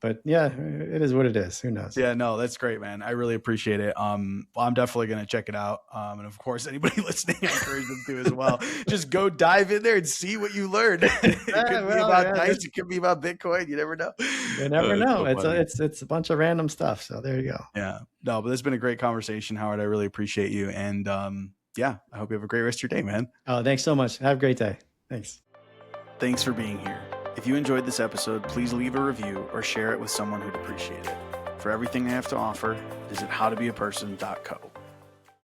But yeah, it is what it is. Who knows? Yeah, no, that's great, man. I really appreciate it. Well, I'm definitely going to check it out. And of course, anybody listening, I encourage them to as well. Just go dive in there and see what you learn. It could be about dice. It could be about Bitcoin. You never know. You never know. It's a bunch of random stuff. So there you go. Yeah, no, but this has been a great conversation, Howard. I really appreciate you. And yeah, I hope you have a great rest of your day, man. Oh, thanks so much. Have a great day. Thanks. Thanks for being here. If you enjoyed this episode, please leave a review or share it with someone who'd appreciate it. For everything I have to offer, visit howtobeaperson.co.